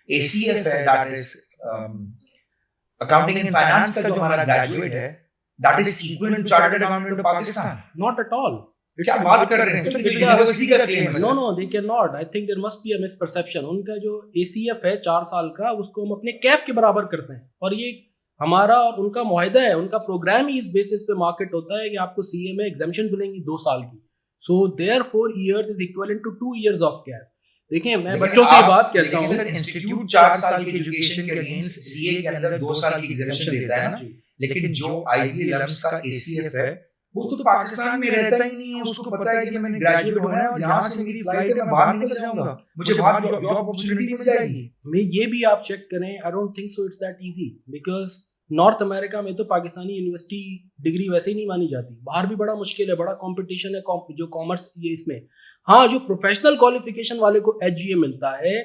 ACF है, that is accounting and finance का जो हमारा ग्रेजुएट है, that is equivalent to chartered accountant of Pakistan? Not at all. क्या बात कर रहे हैं? सिर्फ it's a- यूनिवर्सिटी का क्लेम है। No, they cannot. I think there must be a misperception. उनका जो ACF है 4 साल का, उसको हम अपने कैफ के बराबर करते हैं, और ये हमारा और उनका मुआहिदा है, उनका प्रोग्राम ही इस बेसिस पे मार्केट होता है कि आपको CA में एग्जामिशन मिलेंगी 2 साल की. So their 4 years is equivalent to 2 years of CAF. देखिए मैं बच्चों से बात कहता हूँ, इंस्टीट्यूट 4 साल की एजुकेशन के अगेंस्ट सीए के अंदर 2 साल की एग्जामिशन देता है ना, लेकिन जो आईबी एलम्स का एसीएफ है वो तो पाकिस्तान में रहता ही नहीं है, उसको पता है कि मैंने ग्रेजुएट होना है और यहाँ से मेरी फ्लाइट है, मैं बाहर निकल जाऊंगा, मुझे बाहर जॉब अपॉर्चुनिटी मिल जाएगी। मैं ये भी आप चेक करें, I don't think so it's that easy, because north America में तो पाकिस्तानी यूनिवर्सिटी डिग्री वैसे ही नहीं मानी जाती, बाहर भी बड़ा मुश्किल है, बड़ा कंपटीशन है जो कॉमर्स ये इसमें। हाँ, जो प्रोफेशनल क्वालिफिकेशन वाले को एचजीए मिलता है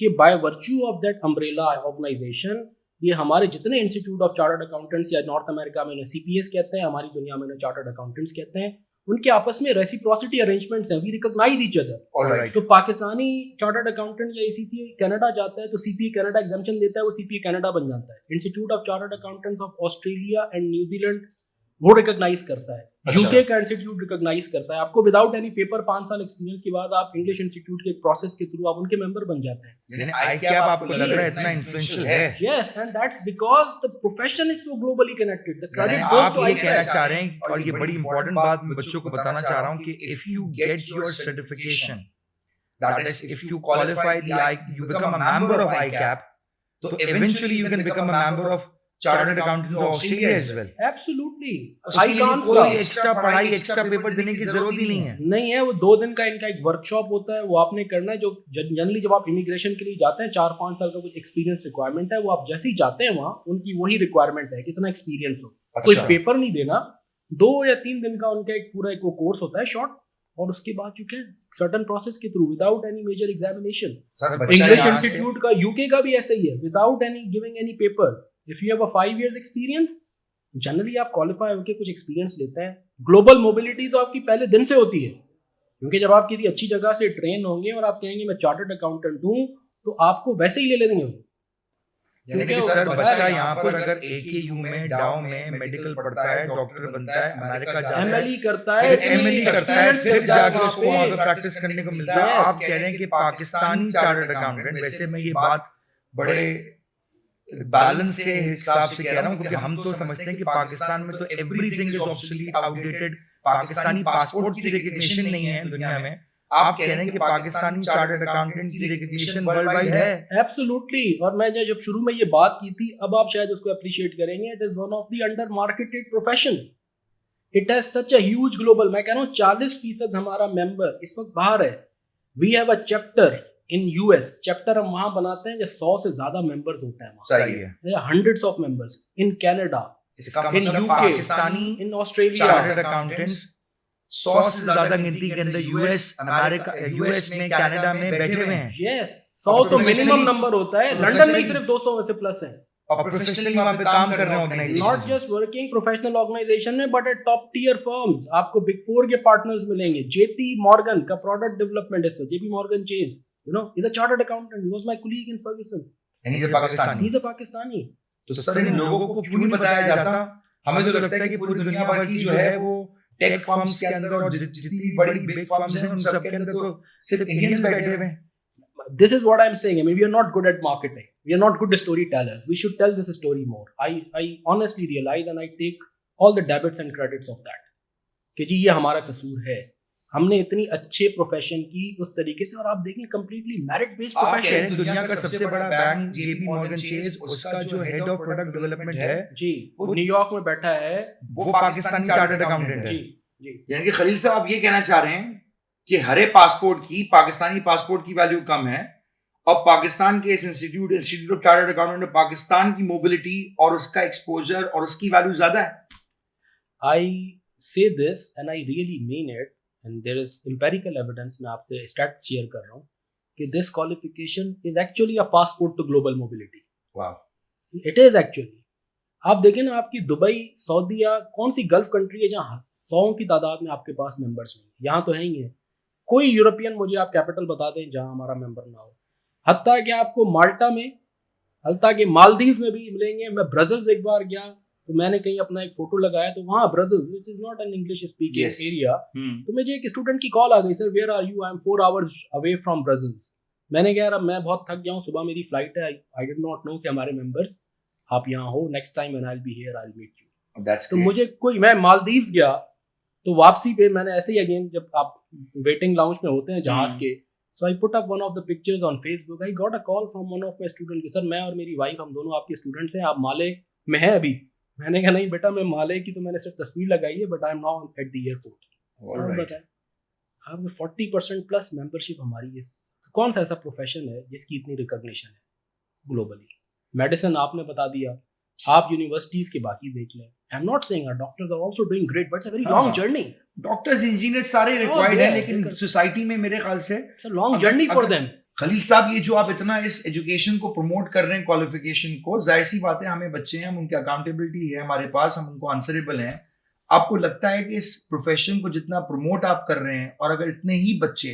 कि by virtue of that umbrella organisation, ये हमारे जितने इंस्टीट्यूट ऑफ चार्टर्ड अकाउंटेंट्स या नॉर्थ अमेरिका में उन्हें CPS कहते हैं, हमारी दुनिया में उन्हें चार्टर्ड अकाउंटेंट्स कहते हैं, उनके आपस में रेसिप्रोसिटी अरेंजमेंट्स हैं, वी रिकॉग्नाइज ईच अदर। तो पाकिस्तानी चार्टर्ड अकाउंटेंट या ACCA कनाडा जाता है तो CPA कनाडा एग्जामिशन देता है, वो CPA कनाडा बन जाता है। Institute of chartered Accountants of Australia and New Zealand वो रिकॉग्नाइज करता है, यूके का इंस्टीट्यूट रिकॉग्नाइज करता है। आपको विदाउट एनी पेपर 5 साल एक्सपीरियंस के बाद आप इंग्लिश इंस्टीट्यूट के एक प्रोसेस के थ्रू आप उनके मेंबर बन जाते हैं। यानी ICAP आपको लग रहा है इतना इन्फ्लुएंशियल है? Yes, and that's because the profession is so globally connected. The credit आप गोस टू ये कहना चाह रहे हैं, और ये बड़ी इंपॉर्टेंट बात मैं बच्चों को बताना चाह रहा हूं कि if you get your certification, that is if you qualify you become a member of ICAP, तो eventually you can become a member of chartered accountant of Australia as well. Absolutely, कोई एक्स्ट्रा पढ़ाई, एक्स्ट्रा पेपर देने की जरूरत ही नहीं है। नहीं है, वो 2 दिन का इनका एक वर्कशॉप होता है, वो आपने करना है। जो जनरली जब आप इमिग्रेशन के लिए जाते हैं 4-5 साल का कुछ एक्सपीरियंस रिक्वायरमेंट है, वो आप जैसे ही जाते हैं वहाँ उनकी वही रिक्वायरमेंट है, कितना एक्सपीरियंस हो। कोई पेपर नहीं देना, 2 या 3 दिन का उनका एक पूरा एक कोर्स होता है शॉर्ट, और उसके बाद यू कैन सर्टेन प्रोसेस के through without any major examination. English institute का, यूके का भी ऐसा ही है, without any giving any paper, if you have a 5 years experience, generally आप क्वालिफाई होकर कुछ एक्सपीरियंस लेते हैं। ग्लोबल मोबिलिटी तो आपकी पहले दिन से होती है, क्योंकि जब आप किसी अच्छी जगह से ट्रेन होंगे और आप कहेंगे मैं चार्टर्ड अकाउंटेंट हूं, तो आपको वैसे ही ले लेंगे। क्योंकि सर बच्चा यहाँ पर अगर AKU में डाउ में मेडिकल पढ़ता है, डॉक्टर बनता है, अमेरिका जाता है, MLE करता है, फिर जाके उसको वहाँ पे प्रैक्टिस करने को मिलता है। आप कह रहे हैं कि पाकिस्तानी चार्टर्ड अकाउंटेंट, वैसे मैं ये बात बड़े बैलेंस से हिसाब से कह रहा हूँ, क्योंकि हम तो समझते हैं कि पाकिस्तान में तो everything is obsolete, outdated, Pakistani passport की रिकॉग्निशन नहीं है दुनिया में। आप कह रहे हैं कि पाकिस्तानी चार्टर्ड अकाउंटेंट की रिकॉग्निशन वर्ल्ड वाइड है। एब्सोल्युटली, और मैं जब शुरू में ये बात की थी, अब आप शायद उसको अप्रिशिएट करेंगे। It is one of the under marketed profession, it has such a huge global, मैं कह रहा हूँ 40% हमारा मेंबर इस वक्त बाहर है। We have a chapter in US, chapter हम वहां बनाते हैं जब 100 से ज्यादा मेंबर्स होते हैं, सही है, hundreds of members in Canada, in UK, Pakistani in Australia, chartered accountants 100 से ज्यादा गिनती के अंदर US, अमेरिका, US में, कनाडा में बैठे हुए हैं। यस, 100 तो मिनिमम नंबर होता है। लंदन में सिर्फ 200 में से प्लस है, और प्रोफेशनली वहां पे काम कर रहे हैं organisation, not just working professional organisation में, but at top tier firms. आपको बिग 4 के पार्टनर्स मिलेंगे। JP Morgan का प्रोडक्ट डेवलपमेंट है, JP Morgan Chase, you know, he's a chartered accountant, he was my colleague in Ferguson, and he's a Pakistani। तो सर इन लोगों को क्यों नहीं बताया जाता? हमें तो लगता है कि पूरी दुनिया भर की जो है वो टेक फर्म्स के अंदर और जितनी बड़ी बिग फर्म्स हैं उन सब के अंदर तो सिर्फ इंडियंस बैठे हुए हैं। This is what I'm saying. I mean, we are not good at marketing. We are not good storytellers. We should tell this story more. I honestly realize and I take all the debits and credits of that. कि जी ये हमारा कसूर है, हमने इतनी अच्छे प्रोफेशन की उस तरीके से, और आप देखें कंप्लीटली मेरिट बेस्ड प्रोफेशन। दुनिया का सबसे बड़ा बैंक JP Morgan Chase, उसका जो हेड ऑफ प्रोडक्ट डेवलपमेंट है जी, वो न्यूयॉर्क में बैठा है, वो पाकिस्तानी चार्टर्ड अकाउंटेंट है। जी जी, यानी कि खलील साहब आप ये कहना चाह रहे हैं कि हरे पासपोर्ट की, पाकिस्तानी पासपोर्ट की वैल्यू कम है, और पाकिस्तान के इस इंस्टीट्यूट ऑफ चार्टर्ड अकाउंटेंट में पाकिस्तान की मोबिलिटी और उसका एक्सपोजर और उसकी वैल्यू ज्यादा है। I say this and I really mean it, and there is empirical evidence, मैं आपसे स्टैट्स शेयर कर रहा हूँ कि this qualification is actually a passport to global mobility. Wow. It is actually. आप देखें ना, आपकी दुबई, सऊदी या कौन सी गल्फ कंट्री है जहाँ 100 की तादाद में आपके पास मेंबर्स हैं, यहाँ तो है ही है। कोई यूरोपियन मुझे आप कैपिटल बता दें जहाँ हमारा मेंबर ना हो। हत्ता कि आपको माल्टा में, हत्ता कि मालदीव में भी मिलेंगे। मैं ब्राजील एक बार गया तो मैंने कहीं अपना एक फोटो लगाया तो वहाँ Brazil which is not an English speaking Yes. Area, तो मुझे एक स्टूडेंट की कॉल आ गई, sir where are you, I am 4 hours away from Brazil. मैंने कहा यार अब मैं बहुत थक गया हूँ, सुबह मेरी फ्लाइट है, आई डिड नॉट नो कि हमारे मेंबर्स आप यहाँ हो, next time when I will be here I will meet you. That's तो great. मुझे कोई, मैं मालदीव गया तो वापसी पे मैंने ऐसे ही अगेन, जब आप वेटिंग लाउंज में होते हैं जहाज के, so I put up one of the pictures on Facebook, I got a call from one of my student, sir मैं और मेरी वाइफ हम दोनों आपके स्टूडेंट्स हैं, आप माले में हैं अभी। मैंने कहा नहीं बेटा, मैं माले की तो मैंने सिर्फ तस्वीर लगाई है, but I am now at the airport. और Alright. बताएं, आपके 40% प्लस मेंबरशिप हमारी इस, कौन सा ऐसा प्रोफेशन है जिसकी इतनी रिकॉग्निशन है ग्लोबली? मेडिसिन आपने बता दिया, आप यूनिवर्सिटीज के बाकी देख लें, I am not saying doctors are also doing great, but it's a very long journey. Doctors engineers सारे रिक्वायर्ड हैं, लेकिन सोसाइटी में मेरे ख्याल से it's a long journey for them. Khalil sahab, ये जो आप इतना इस एजुकेशन को प्रमोट कर रहे हैं, क्वालिफिकेशन को, जाहिर सी बात है हमें बच्चे हैं, हम उनकी अकाउंटेबिलिटी है हमारे पास, हम उनको आंसरेबल हैं। आपको लगता है कि इस प्रोफेशन को जितना प्रमोट आप कर रहे हैं, और अगर इतने ही बच्चे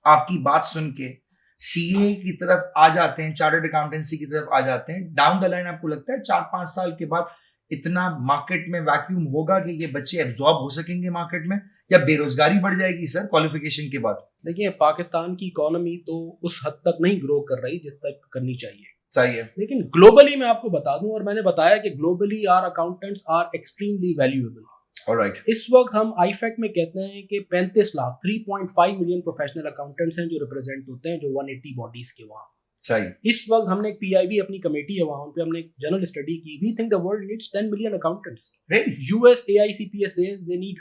आपकी बात सुन के सीए की तरफ आ जाते हैं, चार्टर्ड अकाउंटेंसी की तरफ आ जाते हैं, डाउन द लाइन आपको लगता है 4-5 साल के बाद इतना मार्केट में वैक्यूम होगा कि ये बच्चे एब्जॉर्ब हो सकेंगे मार्केट में, या बेरोजगारी बढ़ जाएगी सर क्वालिफिकेशन के बाद? देखिए, पाकिस्तान की इकोनॉमी तो उस हद तक नहीं ग्रो कर रही जिस तक करनी चाहिए, लेकिन ग्लोबली मैं आपको बता दूं, और मैंने बताया कि globally our accountants are extremely valuable. Alright. इस वक्त हम आईफेक में कहते हैं कि 35 लाख 3.5 मिलियन प्रोफेशनल अकाउंटेंट्स हैं जो रिप्रेजेंट होते हैं, जो 180 बॉडीज के वहाँ। सही। इस वक्त हमने एक पीआईबी अपनी कमेटी है वहाँ पे, हमने एक जनरल स्टडी की, we think the world needs 10 million accountants. Really? US AICPA says they need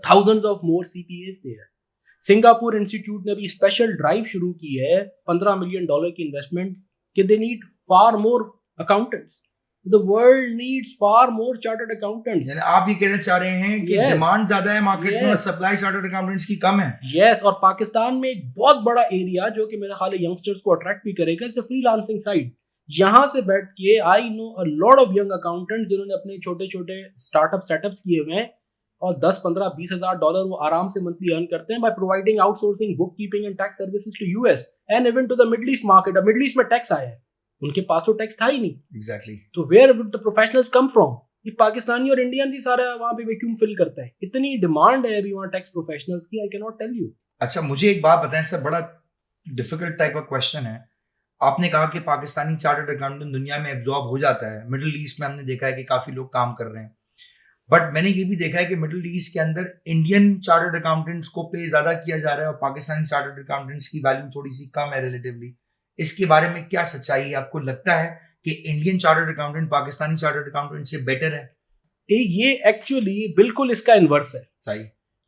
thousands of more CPAs there. सिंगापुर इंस्टीट्यूट ने भी स्पेशल ड्राइव शुरू की है, $15 मिलियन की इन्वेस्टमेंट, कि they need far more accountants. The world needs far more chartered accountants. यानी आप ये कहना चाह रहे हैं कि डिमांड ज्यादा है मार्केट में और सप्लाई चार्टर्ड अकाउंटेंट्स की कम है? Yes, और पाकिस्तान में एक बहुत बड़ा एरिया जो कि मेरा ख्याल है यंगस्टर्स को अट्रैक्ट भी करेगा, इट्स फ्रीलांसिंग साइड। यहाँ से बैठ के I know a lot of young accountants जिन्होंने अपने छोटे छोटे स्टार्टअप सेटअप्स किए हुए हैं, और 10, 15, 20 हजार डॉलर वो आराम से मंथली अर्न करते हैं by providing outsourcing book keeping and tax services to US and even to the middle east market. अब मिडिल ईस्ट में टैक्स आया है, उनके पास तो टैक्स था ही नहीं। एग्जैक्टली। तो where would the professionals come from? ये पाकिस्तानी और इंडियंस ही सारा वहां पे वैक्यूम फिल करते हैं। इतनी डिमांड है अभी वहां टैक्स प्रोफेशनल्स की, I can not tell you. अच्छा, मुझे एक बात बताएं सर, बड़ा डिफिकल्ट टाइप का क्वेश्चन है। आपने कहा कि पाकिस्तानी चार्टर्ड अकाउंटेंट दुनिया में एब्जॉर्ब हो जाता है, मिडिल ईस्ट में हमने देखा है कि काफी लोग काम कर रहे हैं, बट मैंने ये भी देखा है कि मिडिल ईस्ट के अंदर इंडियन चार्टर्ड अकाउंटेंट्स को पे ज्यादा किया जा रहा है और पाकिस्तानी चार्टर्ड अकाउंटेंट्स की वैल्यू थोड़ी सी कम है रिलेटिवली। इसके बारे में क्या सच्चाई है? आपको लगता है कि Indian chartered accountant Pakistani chartered accountant से बेटर है? ये एक्चुअली बिल्कुल इसका इनवर्स है। सही।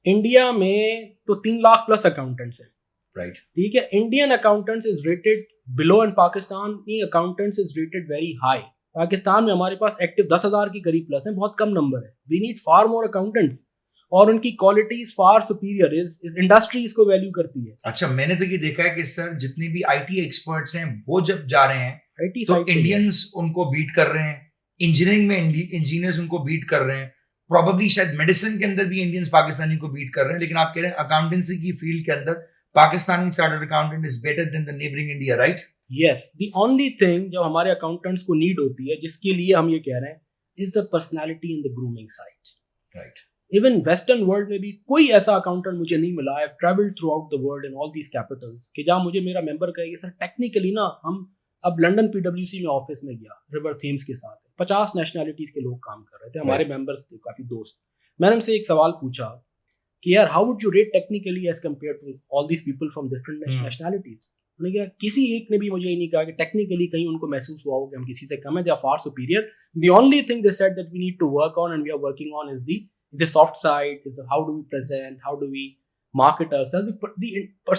इंडिया में तो 3 लाख प्लस अकाउंटेंट्स हैं, राइट? ठीक है। Indian accountants is rated below and Pakistani accountants is rated very high. Pakistan में हमारे पास एक्टिव 10,000 के करीब प्लस है, बहुत कम नंबर है। We need far more accountants, और उनकी क्वालिटीज फार सुपीरियर, इस इंडस्ट्री इसको वैल्यू करती है। अच्छा, मैंने तो ये देखा है कि सर जितने भी आईटी एक्सपर्ट्स हैं वो जब जा रहे हैं आईटी तो इंडियंस उनको बीट कर रहे हैं, इंजीनियरिंग में इंजीनियर्स उनको बीट कर रहे हैं, प्रोबेबली शायद मेडिसिन के अंदर भी इंडियंस पाकिस्तानी को बीट कर रहे हैं, लेकिन आप कह रहे हैं अकाउंटेंसी की फील्ड के अंदर Pakistani chartered accountant is better then the neighbouring India, right? Yes, the only thing जो हमारे अकाउंटेंट्स को नीड होती है, जिसके लिए हम ये कह रहे हैं, is the personality in the grooming side, right? Even western world में भी कोई ऐसा अकाउंटेंट मुझे नहीं मिला। I have travelled through out the world in all these Capitals, कि जहाँ मुझे मेरा मेंबर कहेगा सर टेक्निकली ना, हम अब लंदन PwC में ऑफिस में गया, रिवर थीम्स के साथ 50 नेशनैलिटीज के लोग काम कर रहे थे, हमारे मेंबर्स थे, काफी दोस्त। मैंने उनसे एक सवाल पूछा कि यार how would you rate technically as compare to all these people from different nationalities? उन्होंने कहा किसी एक ने भी मुझे ये नहीं कहा कि टेक्निकली कहीं उनको महसूस हुआ हो कि हम किसी से कम है, they are far superior. The only thing they said that we need to work on and we are working on is the soft side, is the how do we present, how do we market ourselves, the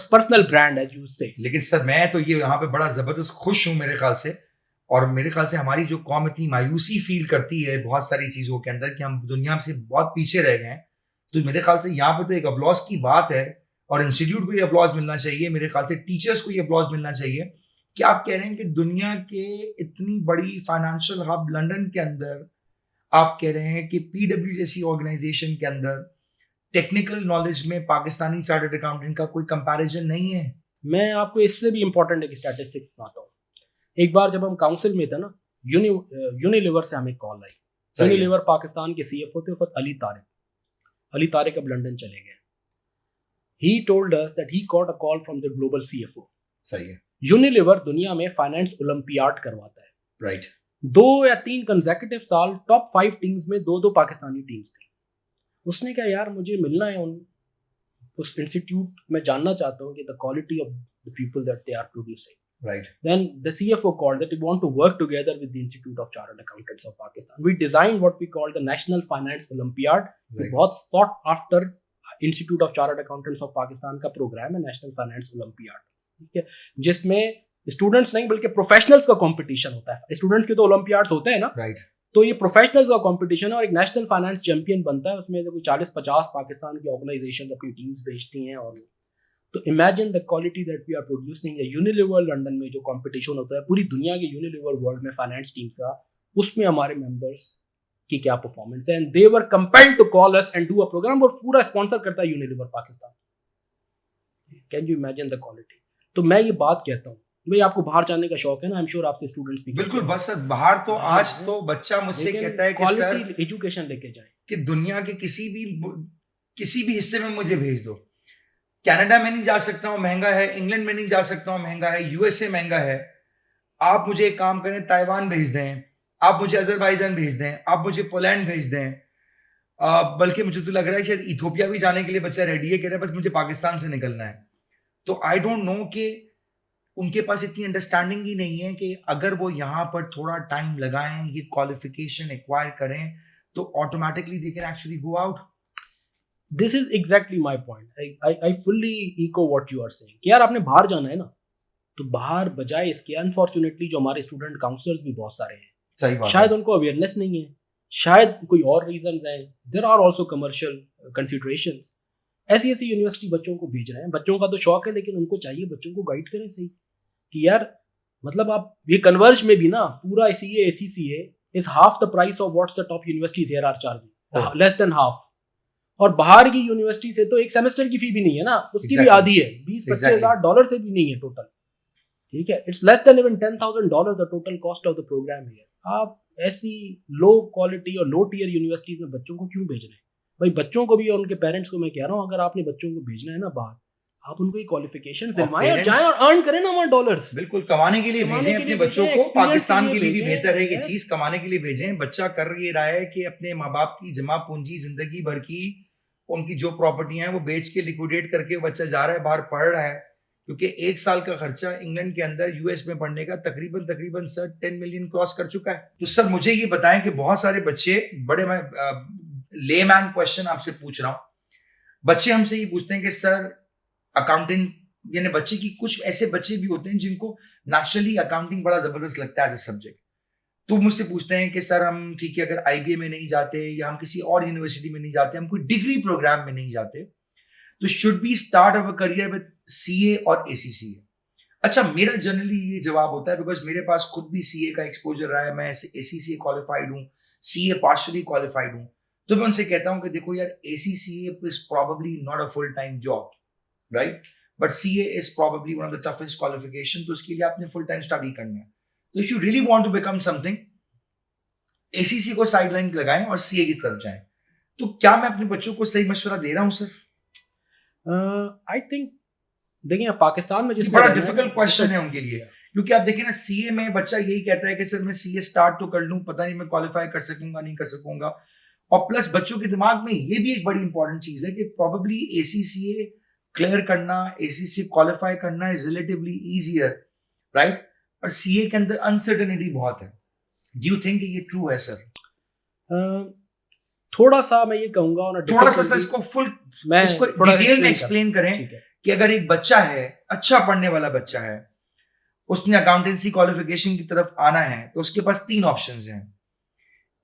personal brand as you say. लेकिन सर मैं तो ये यहाँ पे बड़ा जबरदस्त खुश हूँ मेरे ख्याल से, और मेरे ख्याल से हमारी जो कौम इतनी मायूसी फील करती है बहुत सारी चीजों के अंदर कि हम दुनिया से बहुत पीछे रह गए हैं, तो मेरे ख्याल से यहाँ पे तो एक अपलॉज की बात है, और इंस्टीट्यूट को ये अपलॉज मिलना चाहिए, मेरे ख्याल से टीचर्स को ये अपलॉज मिलना चाहिए कि आप कह रहे हैं कि दुनिया के इतनी बड़ी फाइनेंशियल हब लंदन के अंदर आप कह रहे हैं कि PW जैसी ऑर्गेनाइजेशन के अंदर टेक्निकल नॉलेज में पाकिस्तानी चार्टर्ड अकाउंटेंट का कोई कंपैरिजन नहीं है। मैं आपको इससे भी इम्पोर्टेंट एक स्टैटिस्टिक्स सुनाता हूँ। एक बार जब हम काउंसिल में थे ना, यूनिलीवर से हमें कॉल आई। यूनिलीवर पाकिस्तान के CFO थे उस वक्त अली तारिक अब लंदन चले गए। He told us that he got a call from the global CFO. सही है। यूनिलीवर दुनिया में फाइनेंस ओलंपियाड करवाता है। राइट। 2 या 3 कंसेक्यूटिव साल टॉप 5 टीम्स में 2 पाकिस्तानी टीम्स थी। उसने कहा यार मुझे मिलना है उस इंस्टीट्यूट में, जानना चाहता हूँ कि the quality of the people that they are producing. Right. Then the CFO called that we want to work together with the Institute of Chartered Accountants of Pakistan. We designed what we call the National Finance Olympiad. Right. बहुत sought after Institute of Chartered Accountants of Pakistan का प्रोग्राम है नेशनल फाइनेंस ओलंपियाड, ठीक है, जिसमें स्टूडेंट्स नहीं बल्कि प्रोफेशनल्स का कंपटीशन होता है। स्टूडेंट्स के तो ओलंपियाड्स होते हैं ना, राइट। तो ये प्रोफेशनल्स का कंपटीशन है और एक नेशनल फाइनेंस चैंपियन बनता है। उसमें कोई 40-50 पाकिस्तान की ऑर्गेनाइजेशन अपनी टीम्स भेजती हैं। और तो imagine the quality that we are producing. Unilever London में जो कंपटीशन होता है पूरी दुनिया के यूनिलीवर वर्ल्ड में फाइनेंस टीम्स का, उसमें हमारे मेंबर्स की क्या परफॉर्मेंस है, and they were compelled to call us and do a programme. और पूरा स्पॉन्सर करता है Unilever Pakistan. Can you imagine the quality? तो मैं ये बात कहता हूँ भाई, आपको बाहर जाने का शौक है ना, आई एम श्योर आपसे स्टूडेंट्स भी बिल्कुल। बस सर बाहर तो आज तो बच्चा मुझसे कहता है कि सर एजुकेशन लेके जाए, कि दुनिया के किसी भी हिस्से में मुझे भेज दो। कनाडा में नहीं जा सकता हूँ, महंगा है। इंग्लैंड में नहीं जा सकता हूँ, महंगा है। यूएसए महंगा है। आप मुझे एक काम करें, ताइवान भेज दें, आप मुझे अजरबैजान भेज दें, आप मुझे पोलैंड भेज दें। बल्कि मुझे तो लग रहा है शायद इथोपिया भी जाने के लिए बच्चा रेडी है, कह रहा है बस मुझे पाकिस्तान से निकलना है। तो आई डोंट नो कि उनके पास इतनी अंडरस्टैंडिंग ही नहीं है कि अगर वो यहाँ पर थोड़ा टाइम लगाएं, ये क्वालिफिकेशन एक्वायर करें, तो automatically they can actually go out. This is exactly my point. I fully echo what you are saying कि यार आपने बाहर जाना है ना, तो बाहर बजाय इसके अनफॉर्चुनेटली जो हमारे स्टूडेंट काउंसलर्स भी बहुत सारे हैं, सही बात शायद उनको अवेयरनेस नहीं है, शायद कोई और रीजंस हैं। There are also commercial considerations. ऐसी यूनिवर्सिटी बच्चों को भेज रहे हैं। बच्चों का तो शौक है, लेकिन उनको चाहिए बच्चों को गाइड करें सही कि यार मतलब आप ये कन्वर्ज में भी ना पूरा CA ACCA is half the price of what's the top universities here are charging, less than half. और बाहर की यूनिवर्सिटी से तो एक सेमेस्टर की फी भी नहीं है ना, उसकी भी आधी है, $20-25,000 से भी नहीं है टोटल, ठीक है। It's less than even $10,000 the total cost of the programme here. आप ऐसी लो क्वालिटी और लो टियर यूनिवर्सिटीज में बच्चों को क्यों भेज रहे हैं भाई? बच्चों को भी और उनके पेरेंट्स को मैं कह रहा हूँ, अगर आपने बच्चों को भेजना है ना बाहर, आप उनको क्वालिफिकेशन दिलवाएं और जाएं और अर्न करें ना वहाँ डॉलर्स। बिल्कुल, कमाने के लिए भेजें अपने बच्चों को। पाकिस्तान के लिए भी बेहतर है ये चीज, कमाने के लिए भेजें। बच्चा कर ये रहा है कि अपने माँ बाप की जमा पूंजी जिंदगी भर की, उनकी जो प्रॉपर्टी है वो बेच के लिक्विडेट करके बच्चा जा रहा है बाहर पढ़ रहा है, क्योंकि 1 साल का खर्चा इंग्लैंड के अंदर US में पढ़ने का तकरीबन सर 10 मिलियन क्रॉस कर चुका है। तो सर मुझे ये बताएं कि बहुत सारे बच्चे, बड़े मैं लेमैन क्वेश्चन आपसे पूछ रहा हूँ, बच्चे हमसे ये पूछते हैं कि सर अकाउंटिंग, यानी बच्चे की कुछ ऐसे बच्चे भी होते हैं जिनको नेचुरली अकाउंटिंग बड़ा जबरदस्त लगता है एज ए सब्जेक्ट, तो मुझसे पूछते हैं कि सर हम ठीक है अगर IBA में नहीं जाते या हम किसी और यूनिवर्सिटी में नहीं जाते, हम कोई डिग्री प्रोग्राम में नहीं जाते, तो should be start our career with CA और ACCA? अच्छा, मेरा जनरली ये जवाब होता है बिकॉज मेरे पास खुद भी CA का एक्सपोजर रहा है, मैं ACCA क्वालिफाइड हूँ, CA पार्शली क्वालिफाइड हूँ। तो मैं उनसे कहता हूँ कि देखो यार, ACCA is probably not a full time job, right, but CA is probably one of the toughest qualification, तो उसके लिए आपने फुल टाइम स्टडी करना है। तो if you really want to become something, ACCA को साइडलाइन लगाएं और CA की तरफ जाएं। तो क्या मैं अपने बच्चों को सही मशवरा दे रहा हूं सर? आई थिंक देखिए पाकिस्तान में जिस बड़ा डिफिकल्ट क्वेश्चन है उनके लिए, क्योंकि आप देखिए ना CA में बच्चा यही कहता है कि सर मैं CA स्टार्ट तो कर लूं, पता नहीं मैं क्वालिफाई कर सकूंगा नहीं कर सकूंगा। और प्लस बच्चों के दिमाग में ये भी एक बड़ी इंपॉर्टेंट चीज है कि प्रॉबेबली ACCA क्लियर करना, ACCA क्वालिफाई करना इज रिलेटिवली इजियर, राइट, और CA के अंदर अनसर्टेनिटी बहुत है। डू यू थिंक ये ट्रू है सर? थोड़ा सा मैं ये कहूंगा, थोड़ा सा इसको फुल इसको डिटेल में एक्सप्लेन करें कि अगर एक बच्चा है, अच्छा पढ़ने वाला बच्चा है, उसने अकाउंटेंसी क्वालिफिकेशन की तरफ आना है, तो उसके पास 3 ऑप्शंस हैं।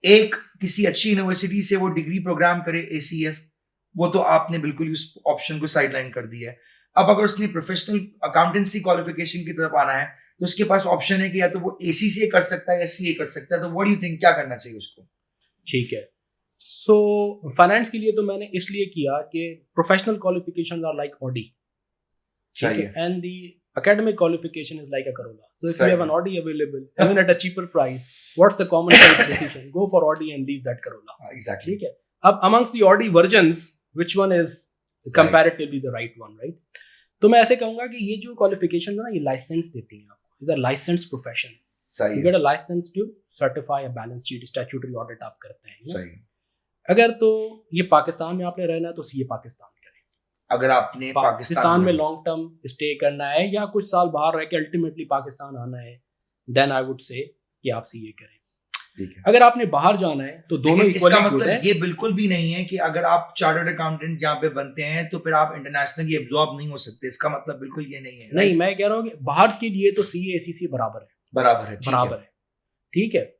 एक, किसी अच्छी यूनिवर्सिटी से वो डिग्री प्रोग्राम करे ACF, वो तो आपने बिल्कुल उस ऑप्शन को साइडलाइन कर दिया है। अब अगर उसने प्रोफेशनल अकाउंटेंसी क्वालिफिकेशन की तरफ आना है, तो उसके पास ऑप्शन है कि या तो वो ACCA कर सकता है या CA कर सकता है। तो व्हाट डू यू थिंक, क्या करना चाहिए उसको? ठीक है, सो फाइनेंस के लिए तो मैंने इसलिए किया कि professional qualifications are like body, सही है. And the academic qualification is like a Corolla. So if Same. you have an Audi available, even at a cheaper price, what's the common sense decision? Go for Audi and leave that Corolla. Exactly. ठीक है. अब amongst the Audi versions, which one is comparatively the right one, right? तो मैं ऐसे कहूँगा कि ये जो qualification है ना, ये license देती हैं आपको. It's a licensed profession. सही You है. get a license to certify a balance sheet, statutory audit आप करते हैं. सही. अगर तो ये पाकिस्तान में आपने रहना है तो सीए पाकिस्तान करें. अगर आपने पाकिस्तान में लॉन्ग टर्म स्टे करना है या कुछ साल बाहर रह के अल्टीमेटली पाकिस्तान आना है, देन आई वुड से कि आप सीए करें. ठीक है. अगर आपने बाहर जाना है तो दोनों लेकिन इसका इक्वली गुड मतलब है. ये बिल्कुल भी नहीं है कि अगर आप चार्टर्ड अकाउंटेंट जहाँ पे बनते हैं तो फिर आप इंटरनेशनली एब्जॉर्ब नहीं हो सकते. इसका मतलब बिल्कुल ये नहीं है. नहीं, मैं कह रहा हूँ कि बाहर के लिए तो सीए एसीसी बराबर है. बराबर है. बराबर है. ठीक है.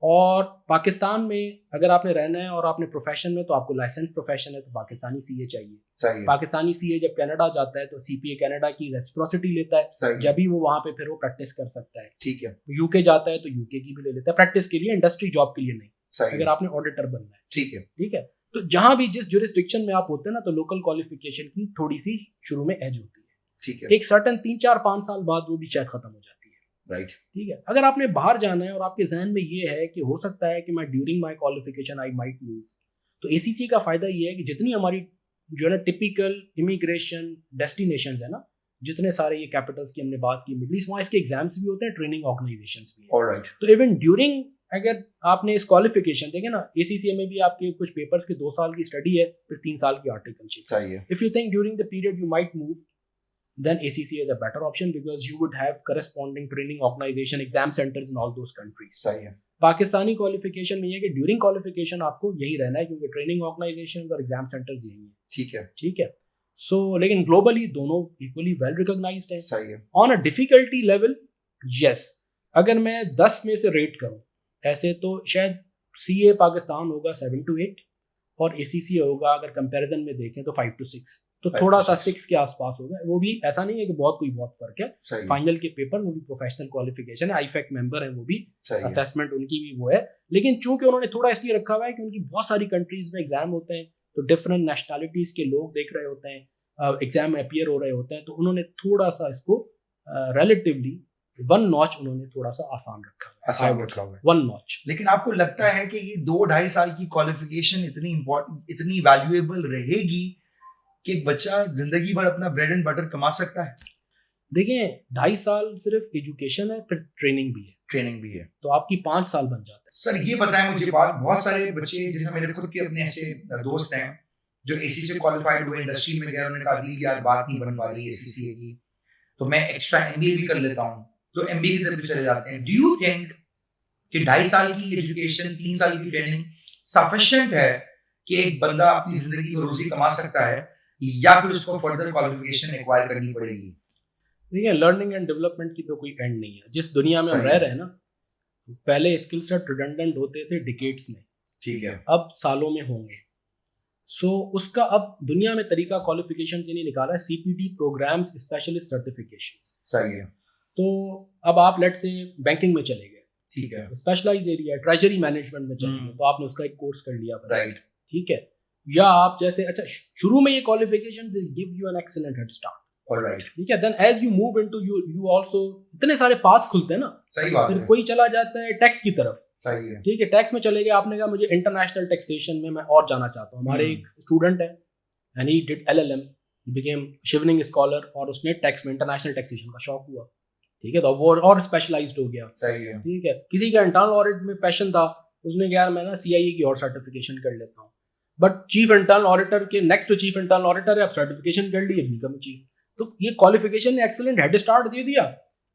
और पाकिस्तान में अगर आपने रहना है और आपने प्रोफेशन में, तो आपको लाइसेंस प्रोफेशन है तो पाकिस्तानी सीए चाहिए. सही है. पाकिस्तानी सीए जब कनाडा जाता है तो सीपीए कनाडा की रेसिप्रोसिटी लेता है. सही. जब भी वो वहां पे फिर वो प्रैक्टिस कर सकता है. ठीक है. यूके जाता है तो यूके की भी ले लेता है प्रैक्टिस के लिए, इंडस्ट्री जॉब के लिए नहीं. सही. अगर आपने ऑडिटर बनना है. ठीक है. ठीक है. तो जहां भी जिस जुरिस्डिक्शन में आप होते हैं ना, तो लोकल क्वालिफिकेशन की थोड़ी सी शुरू में एज होती है. ठीक है. एक सर्टन 3-4-5 साल बाद वो भी शायद खत्म हो जाती है. राइट. ठीक है. अगर आपने बाहर जाना है और आपके जहन में ये है कि हो सकता है कि मैं during my qualification I might move, तो एसीसी का फायदा ये है कि जितनी हमारी जो है ना टिपिकल इमिग्रेशन डेस्टिनेशंस है ना, जितने सारे ये कैपिटल्स की हमने बात की, मिडिल ईस्ट, वहाँ इसके एग्जाम्स भी होते हैं, ट्रेनिंग ऑर्गेनाइजेशंस भी है. ऑलराइट. तो इवन ड्यूरिंग, अगर आपने इस क्वालिफिकेशन देखे ना, एसीसी में भी आपके कुछ पेपर्स के 2 साल की स्टडी है, फिर 3 साल की आर्टिकलशिप. सही है. If you think during the period you might move, then ACC is a better option because you would have corresponding training organization, exam centers in all those countries. सही है. पाकिस्तानी क्वालिफिकेशन में ये कि ड्यूरिंग क्वालिफिकेशन आपको यही रहना है क्योंकि ट्रेनिंग ऑर्गेनाइजेशन और एग्जाम सेंटर्स यही है. ठीक है. ठीक है. सो लेकिन ग्लोबली दोनों इक्वली वेल रिकॉग्नाइज्ड है. सही है. On a difficulty level, yes, अगर मैं 10 में से रेट करूं ऐसे, तो शायद सीए पाकिस्तान होगा 7 to 8 और एसीसी होगा, अगर कंपैरिजन में देखें तो 5 to 6. तो थोड़ा सा 6 के आसपास होगा. वो भी ऐसा नहीं है कि बहुत फर्क है. फाइनल के पेपर वो भी प्रोफेशनल क्वालिफिकेशन है, आईफेक मेंबर है, वो भी असेसमेंट उनकी भी वो है. लेकिन चूंकि उन्होंने थोड़ा इसलिए रखा हुआ है कि उनकी बहुत सारी कंट्रीज में एग्जाम होते हैं, तो डिफरेंट नेशनैलिटीज के लोग देख रहे होते हैं, एग्जाम में अपीयर हो रहे होते हैं, तो उन्होंने थोड़ा सा इसको रिलेटिवली 1 नॉच उन्होंने थोड़ा सा आसान रखा है. 1 नॉच. लेकिन आपको लगता है कि ये 2-2.5 साल की क्वालिफिकेशन इतनी इंपॉर्टेंट, इतनी वैल्यूएबल रहेगी कि एक बच्चा जिंदगी भर अपना ब्रेड एंड बटर कमा सकता है? देखिए, 2.5 साल सिर्फ एजुकेशन है, फिर ट्रेनिंग भी है, तो आपकी 5 साल बन जाता है. सर ये बताएं मुझे बात, बहुत सारे बच्चे जैसे मेरे खुद के अपने ऐसे दोस्त हैं जो एसीसी से क्वालिफाइड हुए, इंडस्ट्री में गए, उन्होंने कहा दी यार बात नहीं बन पा रही एसीसी की, तो मैं एक्स्ट्रा एमबीए भी कर लेता हूँ, तो एमबीए की तरफ भी चले जाते हैं. डू यू थिंक कि 2.5 साल की एजुकेशन, 3 साल की ट्रेनिंग सफिशिएंट है कि एक बंदा अपनी जिंदगी में रोजी कमा सकता है, या फिर उसको फर्दर क्वालिफिकेशन एक्वायर करनी पड़ेगी? देखिए, लर्निंग एंड डेवलपमेंट की तो कोई एंड नहीं है. जिस दुनिया में हम रह रहे हैं ना, पहले स्किल सेट रिडंडेंट होते थे डिकेड्स में. ठीक है. अब सालों में होंगे. सो उसका अब दुनिया में तरीका क्वालिफिकेशन से नहीं निकाला है, सीपीटी प्रोग्राम्स, स्पेशलिस्ट सर्टिफिकेशंस. सही है. तो अब आप लेट्स से बैंकिंग में चले गए, ठीक है, स्पेशलाइज एरिया ट्रेजरी मैनेजमेंट में चले गए, तो आपने उसका एक कोर्स कर लिया. राइट. ठीक है. या आप जैसे, अच्छा, शुरू में ये qualification they give you an excellent head start. Alright. ठीक है. Then as you move into you also, इतने सारे पाथ्स खुलते हैं ना. सही बात फिर है. कोई चला जाता है टैक्स की तरफ. सही है. ठीक है. टैक्स में चले गए, आपने कहा मुझे इंटरनेशनल टैक्सेशन में मैं और जाना चाहता हूँ. हमारे एक स्टूडेंट है and he did LLM, became शिवनिंग scholar, और उसने टैक्स में इंटरनेशनल टैक्सेशन का शौक हुआ. ठीक है. तो वो और स्पेशलाइज्ड हो गया. सही है. ठीक है. किसी का इंटरनल ऑडिट में पैशन था, उसने कहा मैं ना CIE की और सर्टिफिकेशन कर लेता हूँ. बट चीफ इंटरनल ऑडिटर के नेक्स्ट चीफ इंटरनल ऑडिटर है, आप सर्टिफिकेशन कर लिए, बिकम चीफ. तो ये क्वालिफिकेशन ने एक्सीलेंट हेड स्टार्ट दे दिया.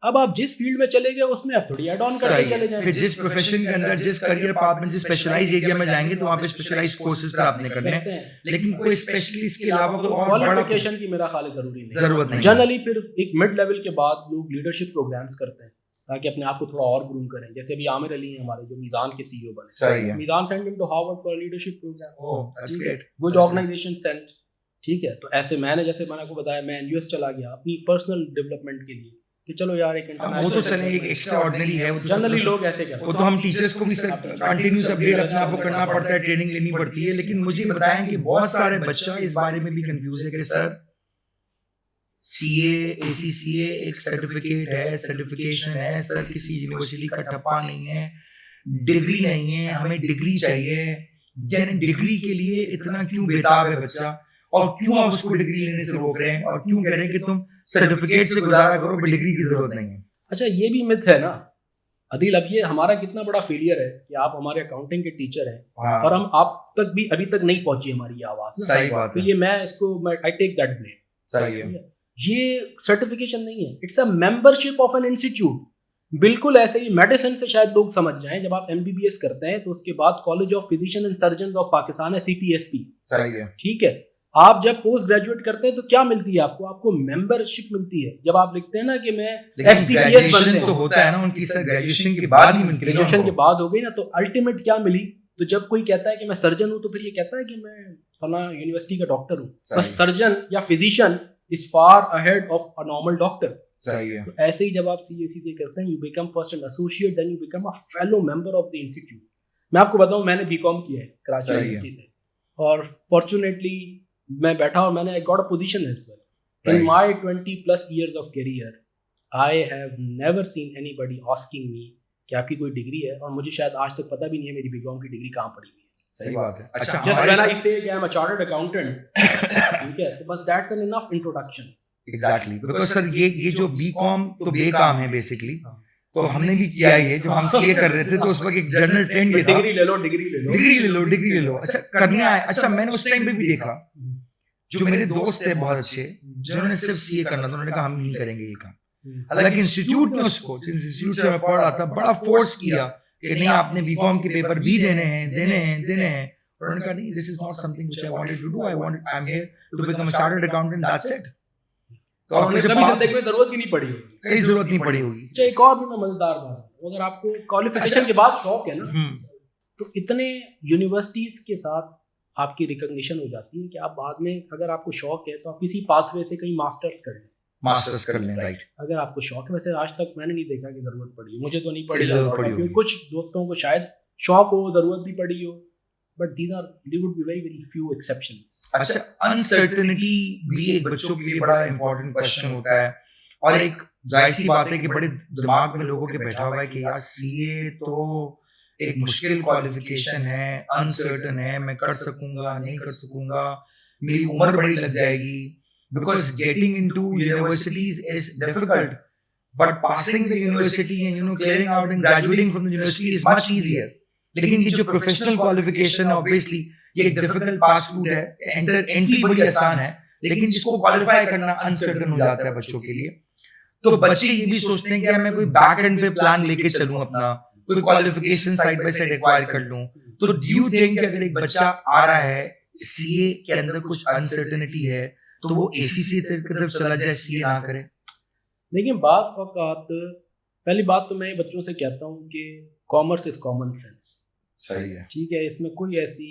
अब आप जिस फील्ड में चले गए उसमें आप थोड़ी ऐड ऑन करके चले जाएंगे. फिर जिस प्रोफेशन के अंदर, जिस करियर पाथ में, जिस स्पेशलाइज एरिया में जाएंगे, तो वहाँ पे स्पेशलाइज्ड कोर्सेज पर आपने करने हैं. लेकिन कोई स्पेशलिस्ट के अलावा कोई और क्वालिफिकेशन की मेरा ख्याल जरूरी नहीं, जरूरत नहीं. जनरली फिर एक मिड लेवल के बाद लोग लीडरशिप प्रोग्राम्स करते हैं ताकि अपने आप को थोड़ा और ग्रूम करें. जैसे अभी आमिर अली हैं हमारे, जो मीज़ान के CEO बने. सही है. Meezan send him to Harvard for leadership programme. Oh, that's great. वो जो ऑर्गेनाइजेशन सेंट. ठीक है. तो ऐसे मैंने, जैसे मैंने आपको बताया, मैं US चला गया अपनी पर्सनल डेवलपमेंट के लिए कि चलो यार एक इंटरनेशनल, वो तो चले एक एक्स्ट्रा ऑर्डिनरी है, वो तो जनरली लोग ऐसे करते हैं. वो तो हम टीचर्स को भी कंटिन्यूस अपडेट अपने आप को करना पड़ता है, ट्रेनिंग लेनी पड़ती है. लेकिन मुझे बताएं कि बहुत सारे बच्चा इस बारे में भी कंफ्यूज है कि सर सीए एसीसीए एक सर्टिफिकेट है, सर्टिफिकेशन है सर, किसी यूनिवर्सिटी का ठप्पा नहीं है, डिग्री नहीं है, हमें डिग्री चाहिए। यानी डिग्री के लिए इतना क्यों बेताब है बच्चा, और क्यों आप उसको डिग्री लेने से रोक रहे हैं, और क्यों कह रहे हैं कि तुम सर्टिफिकेट से गुजारा करो, डिग्री की जरूरत नहीं है। अच्छा, ये भी मिथ है ना अदिल, अब ये हमारा कितना बड़ा फेलियर है कि आप हमारे अकाउंटिंग के टीचर हैं और हम आप तक भी अभी तक नहीं पहुंची हमारी ये आवाज। सही बात है। तो ये मैं इसको आई टेक दैट ब्लेम। सही है। ये सर्टिफिकेशन नहीं है, it's a membership of an institute. बिल्कुल ऐसे ही मेडिसिन से शायद लोग समझ जाएं, जब आप एमबीबीएस करते हैं तो उसके बाद college of physician and surgeon of Pakistan है, सीपीएसपी। सही है। ठीक है, आप जब पोस्ट ग्रेजुएट करते हैं तो क्या मिलती है आपको? आपको मेंबरशिप मिलती है। जब आप लिखते हैं ना कि मैं एफसीपीएस बनते हैं, तो होता है ना उनकी सर ग्रेजुएशन के बाद ही मिलती है। ग्रेजुएशन के बाद हो गई ना, तो अल्टीमेट क्या मिली? तो जब कोई कहता है कि मैं सर्जन हूं तो फिर ये कहता है कि मैं फला यूनिवर्सिटी का डॉक्टर हूं। बस सर्जन या physician is far ahead of a normal doctor. सही है। तो ऐसे ही जब आप सीएसीसी करते हैं, you become first an associate, then you become a fellow member of the institute. मैं आपको बताऊं, मैंने बीकॉम किया है कराची यूनिवर्सिटी से, और फॉर्चुनेटली मैं बैठा और मैंने got a position as well in my 20+ years of career. I have never seen anybody asking me कि आपकी कोई डिग्री है, और मुझे शायद आज तक पता भी नहीं है मेरी बीकॉम की डिग्री कहाँ पड़ी हुई है। सही बात है। अच्छा, जस्ट व्हेन आई से I am a chartered accountant, ठीक है, तो बस that's an enough introduction. Exactly, because sir ये जो बीकॉम तो बेकाम है बेसिकली। तो हमने भी किया है, जब हम सीए कर रहे थे तो उस वक्त एक जनरल ट्रेंड ये था, डिग्री ले लो, डिग्री ले लो, डिग्री ले लो, डिग्री ले लो। अच्छा, करने आए। अच्छा, मैंने उस टाइम पे भी देखा, जो मेरे दोस्त थे बहुत अच्छे, जिन्होंने सिर्फ सीए करना था, उन्होंने कहा हम नहीं करेंगे ये काम। हालांकि इंस्टीट्यूट ने उसको, जिस इंस्टीट्यूट से मैं पढ़ रहा था, बड़ा फोर्स किया कि नहीं आपने बीकॉम के पेपर भी देने हैं। उन्होंने कहा नहीं, this is not something which I wanted to do, I am here to become a chartered accountant, that's it. तो आपने कभी जिंदगी में जरूरत भी नहीं पड़ी होगी, कहीं जरूरत नहीं पड़ी होगी। अच्छा, एक और भी मैं मजेदार बात, अगर आपको क्वालिफिकेशन के बाद शौक है ना, तो इतने यूनिवर्सिटीज के साथ आपकी रिकॉग्निशन हो जाती है कि आप बाद में, अगर आपको शौक है तो आप किसी पाथवे से कहीं मास्टर्स कर लें। राइट। अगर आपको शौक है, वैसे आज तक मैंने नहीं देखा कि जरूरत पड़ी, मुझे तो नहीं पड़ी, कुछ दोस्तों को शायद शौक हो, जरूरत भी पड़ी हो, but there would be very few exceptions. अच्छा, अनसर्टेनिटी भी एक बच्चों के लिए बड़ा इंपॉर्टेंट क्वेश्चन होता है, और एक जाहिर सी बात है कि बड़े दिमाग में लोगों के बैठा हुआ है कि यार सीए तो एक मुश्किल क्वालिफिकेशन है, अनसर्टन है, मैं कर सकूंगा नहीं कर सकूंगा, मेरी उम्र बड़ी लग जाएगी। Because getting into universities is difficult, but passing the university and clearing out and graduating from the university is much easier. लेकिन ये जो प्रोफेशनल क्वालिफिकेशन है, ऑब्वियसली ये एक डिफिकल्ट पास रूट है, एंट्री बड़ी आसान है, लेकिन जिसको क्वालिफाई करना अनसर्टन हो जाता है बच्चों के लिए। तो बच्चे ये भी सोचते हैं कि मैं कोई बैक एंड पे प्लान लेके चलूं, अपना कोई qualification side by side acquire कर लूं। तो डू यू थिंक कि अगर एक बच्चा आ रहा है, सीए के अंदर कुछ अनसर्टेनिटी है, तो वो एसीसी की तरफ चला जाए, सीए ना करे? देखिए, बात औकात, पहली बात तो मैं बच्चों से कहता हूँ कि कॉमर्स इज कॉमन सेंस। सही है। ठीक है, इसमें कोई ऐसी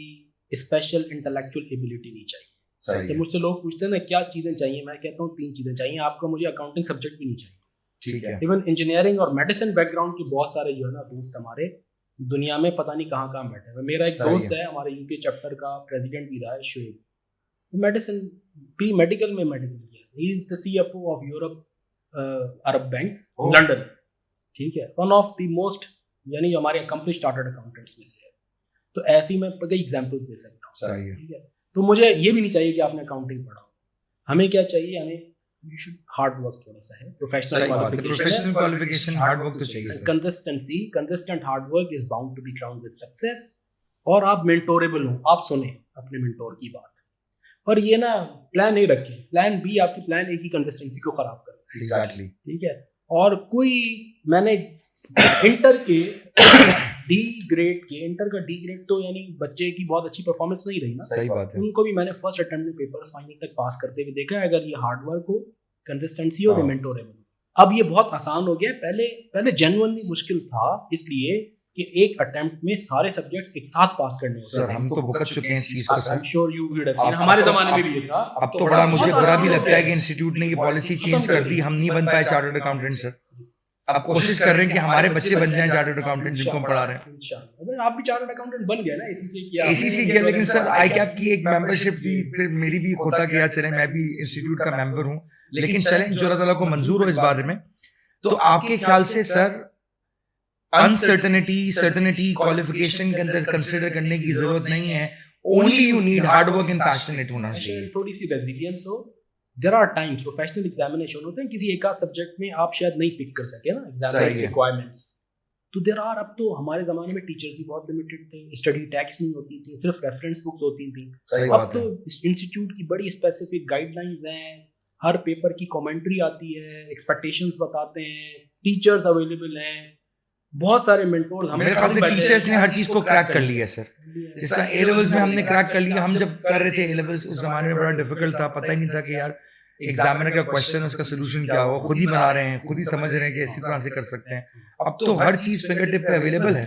स्पेशल इंटेलेक्चुअल एबिलिटी नहीं चाहिए। तो मुझसे लोग पूछते हैं ना क्या चीजें चाहिए, मैं कहता हूँ 3 चीजें चाहिए आपको। मुझे अकाउंटिंग सब्जेक्ट भी नहीं चाहिए, ठीक है। इवन इंजीनियरिंग और मेडिसिन बैकग्राउंड के बहुत सारे जो है ना दोस्त हमारे दुनिया में पता नहीं कहाँ कहाँ बैठे हैं। मेरा एक दोस्त है, हमारे यूके चैप्टर का प्रेसिडेंट भी रहा है, शोएब, मेडिसिन प्री मेडिकल में मेडिकल किया, he is the CFO of Europe Arab bank London. ठीक है, वन ऑफ द मोस्ट, यानी हमारे अकम्प्लिश्ड चार्टर्ड अकाउंटेंट्स में से है। तो ऐसी मैं कई एग्जांपल्स दे सकता हूँ। ठीक है, तो मुझे ये भी नहीं चाहिए कि आपने अकाउंटिंग पढ़ा हो। हमें क्या चाहिए, हमें हार्ड वर्क थोड़ा सा है, प्रोफेशनल क्वालिफिकेशन, हार्ड वर्क तो चाहिए, consistency, consistent hard work is bound to be crowned with success. और आप मेंटोरेबल हो, आप सुने अपने मेंटोर की बात, और ये ना प्लान नहीं रखें, प्लान बी आपकी प्लान ए की कंसिस्टेंसी को खराब करता है। एग्जैक्टली। ठीक है, और कोई, मैंने इंटर के डी ग्रेड के, इंटर का डी ग्रेड तो यानी बच्चे की बहुत अच्छी परफॉर्मेंस नहीं रही ना, सही बात है, उनको भी मैंने फर्स्ट अटेम्प्ट में पेपर्स फाइनल तक पास करते हुए देखा है। अगर ये हार्ड वर्क हो, कंसिस्टेंसी हो, मेंटोरेबल। अब ये बहुत आसान हो गया, पहले जेन्युइनली मुश्किल था, इसलिए कि एक अटेम्प्ट में सारे सब्जेक्ट्स एक साथ पास करने होते हैं। हम तो भुगत चुके हैं इस चीज को, I am sure you would have seen, हमारे जमाने में भी ये था। अब तो बड़ा मुझे बुरा भी लगता है कि इंस्टीट्यूट ने ये पॉलिसी चेंज कर दी, हम नहीं बन पाए चार्टर्ड अकाउंटेंट सर। आप कोशिश कर रहे हैं कि हमारे बच्चे बन जाएं चार्टर्ड अकाउंटेंट जिनको हम पढ़ा रहे हैं। इंशाल्लाह। अगर आप भी चार्टर्ड अकाउंटेंट बन गए ना एसीसी किया, एसीसी किया, लेकिन सर आईकैप की एक मेंबरशिप थी, फिर मेरी भी होता कि यार चले मैं भी इंस्टीट्यूट का मेंबर हूँ, लेकिन चलें जो अल्लाह ताला को मंजूर हो इस बारे में। तो आपके ख्याल से सर अनसर्टेनिटी सर्टेनिटी क्वालिफिकेशन के अंदर कंसिडर करने की जरूरत नहीं है, only you need hard work and passionate होना चाहिए, थोड़ी सी रेजिलियंस हो। There are times professional examination होते हैं, किसी एक आध सब्जेक्ट में आप शायद नहीं पिक कर सके ना एग्जामिनेशन रिक्वायरमेंट्स, तो देयर आर, अब तो हमारे जमाने में टीचर्स ही बहुत लिमिटेड थे, स्टडी टैक्स नहीं होती थी, सिर्फ रेफरेंस बुक्स होती थी। अब तो इंस्टीट्यूट की बड़ी स्पेसिफिक गाइडलाइंस हैं, हर पेपर की कमेंट्री आती है, एक्सपेक्टेशंस बताते हैं, टीचर्स अवेलेबल हैं, बहुत सारे मेंटोर्स। मेरे ख्याल से टीचर्स ने हर चीज को क्रैक कर लिया सर। जिस तरह ए लेवल्स में हमने क्रैक कर लिया, हम जब कर रहे थे ए लेवल्स उस जमाने में बड़ा डिफिकल्ट था, पता ही नहीं था कि यार एग्जामिनर का क्वेश्चन उसका सोल्यूशन क्या हो, खुद ही बना रहे हैं, खुद ही समझ रहे हैं कि इसी तरह से कर सकते हैं। अब तो हर चीज फिंगर टिप पे अवेलेबल है।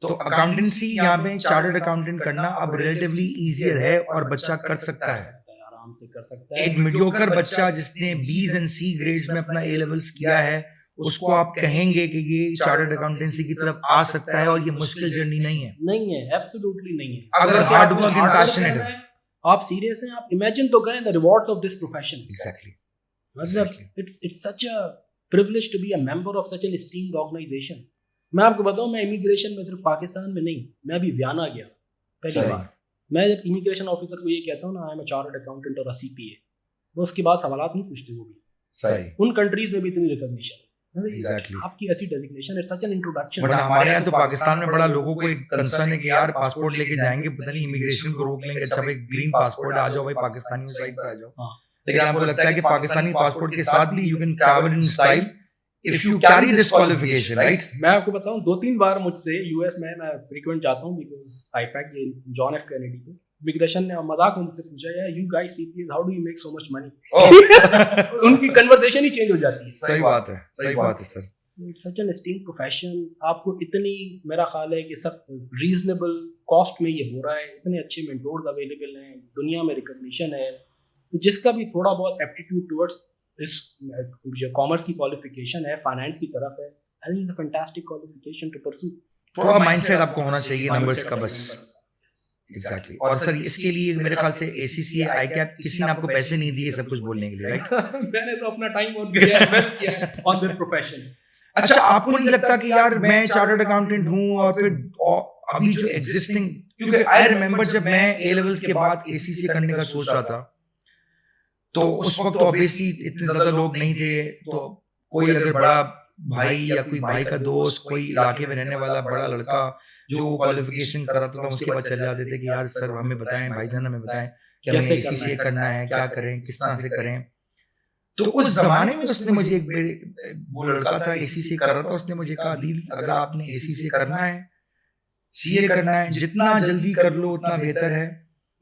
तो अकाउंटेंसी यहाँ पे चार्टर्ड अकाउंटेंट करना अब रिलेटिवली इजियर है और बच्चा कर सकता है, आराम से कर सकता है। एक मीडियोकर बच्चा जिसने B's and C ग्रेड्स में अपना ए लेवल्स किया है, उसको आप कहेंगे कि ये चार्टर्ड अकाउंटेंसी की तरफ आ सकता है और ये मुश्किल जर्नी नहीं है? नहीं है, एब्सोल्युटली नहीं है। अगर हार्ड वर्क एंड पैशनेट है, आप सीरियस हैं, आप इमेजिन तो करें the rewards of this profession. Exactly, मतलब it's such a privilege to be a member of such an esteemed organisation. मैं आपको बताऊं, मैं इमिग्रेशन में सिर्फ पाकिस्तान में नहीं, मैं अभी वियना गया पहली बार। मैं जब इमिग्रेशन ऑफिसर को ये कहता हूँ ना I am a chartered accountant और अ सीपीए, वो उसके बाद सवालात नहीं पूछते, वो भी सही उन कंट्रीज में भी इतनी रिकॉग्निशन Exactly. आपकी ऐसी designation, it's such an introduction. But हमारे यहाँ तो पाकिस्तान में बड़ा लोगों को एक कंसर्न है कि यार पासपोर्ट लेके जाएंगे, पता नहीं इमिग्रेशन को रोक लेंगे, अच्छा भाई ग्रीन पासपोर्ट आ जाओ भाई, पाकिस्तानी साइड पे आ जाओ। लेकिन आपको लगता है कि पाकिस्तानी पासपोर्ट के साथ भी you can travel in style if you carry this qualification, right? मैं आपको बताऊं, 2-3 बार मुझसे यूएस में मैं फ्रीक्वेंट जाता हूं because IUPAC John F Kennedy पे इमिग्रेशन ने मजाक में मुझसे पूछा, यार you guys CPS how do you make so much money? उनकी कन्वर्सेशन ही चेंज हो जाती है। सही बात है, सही बात है sir. It's such an esteemed profession. आपको इतनी, मेरा ख्याल है कि सब रीजनेबल कॉस्ट में ये हो रहा है, इतने अच्छे मेंटोर्स अवेलेबल हैं, दुनिया में रिकॉग्निशन है, तो जिसका भी थोड़ा बहुत एप्टीट्यूड टुवर्ड्स इस जो कॉमर्स की क्वालिफिकेशन है, फाइनेंस की तरफ है, I think it's a fantastic qualification to pursue. थोड़ा माइंडसेट आपको होना चाहिए नंबर्स का बस। एग्जैक्टली। और सर इसके लिए मेरे ख्याल से एसीसी आईकैप किसी ने आपको पैसे नहीं दिए सब कुछ बोलने के लिए, राइट? मैंने तो अपना टाइम और दिया है, इन्वेस्ट किया है ऑन दिस प्रोफेशन। अच्छा, आपको नहीं लगता कि यार मैं चार्टर्ड अकाउंटेंट हूँ और फिर अभी जो एग्जिस्टिंग, क्योंकि आई रिमेम्बर जब मैं ए लेवल्स के बाद एसीसी करने का सोच रहा था तो उस वक्त तो ऑब्वियसली इतने ज्यादा लोग नहीं थे, तो कोई अगर बड़ा भाई या कोई भाई का दोस्त, कोई इलाके में रहने वाला बड़ा लड़का जो क्वालिफिकेशन कराता था, उसके बाद चले जाते थे कि यार सर हमें बताएं, भाईजान हमें बताएं कि हमें एसीसी करना है, क्या करें, किस तरह से करें। तो उस जमाने में उसने मुझे वो लड़का था एसीसी कर रहा था, उसने मुझे कहा आदिल अगर आपने एसीसी करना है, सीए करना है, जितना जल्दी कर लो उतना बेहतर है,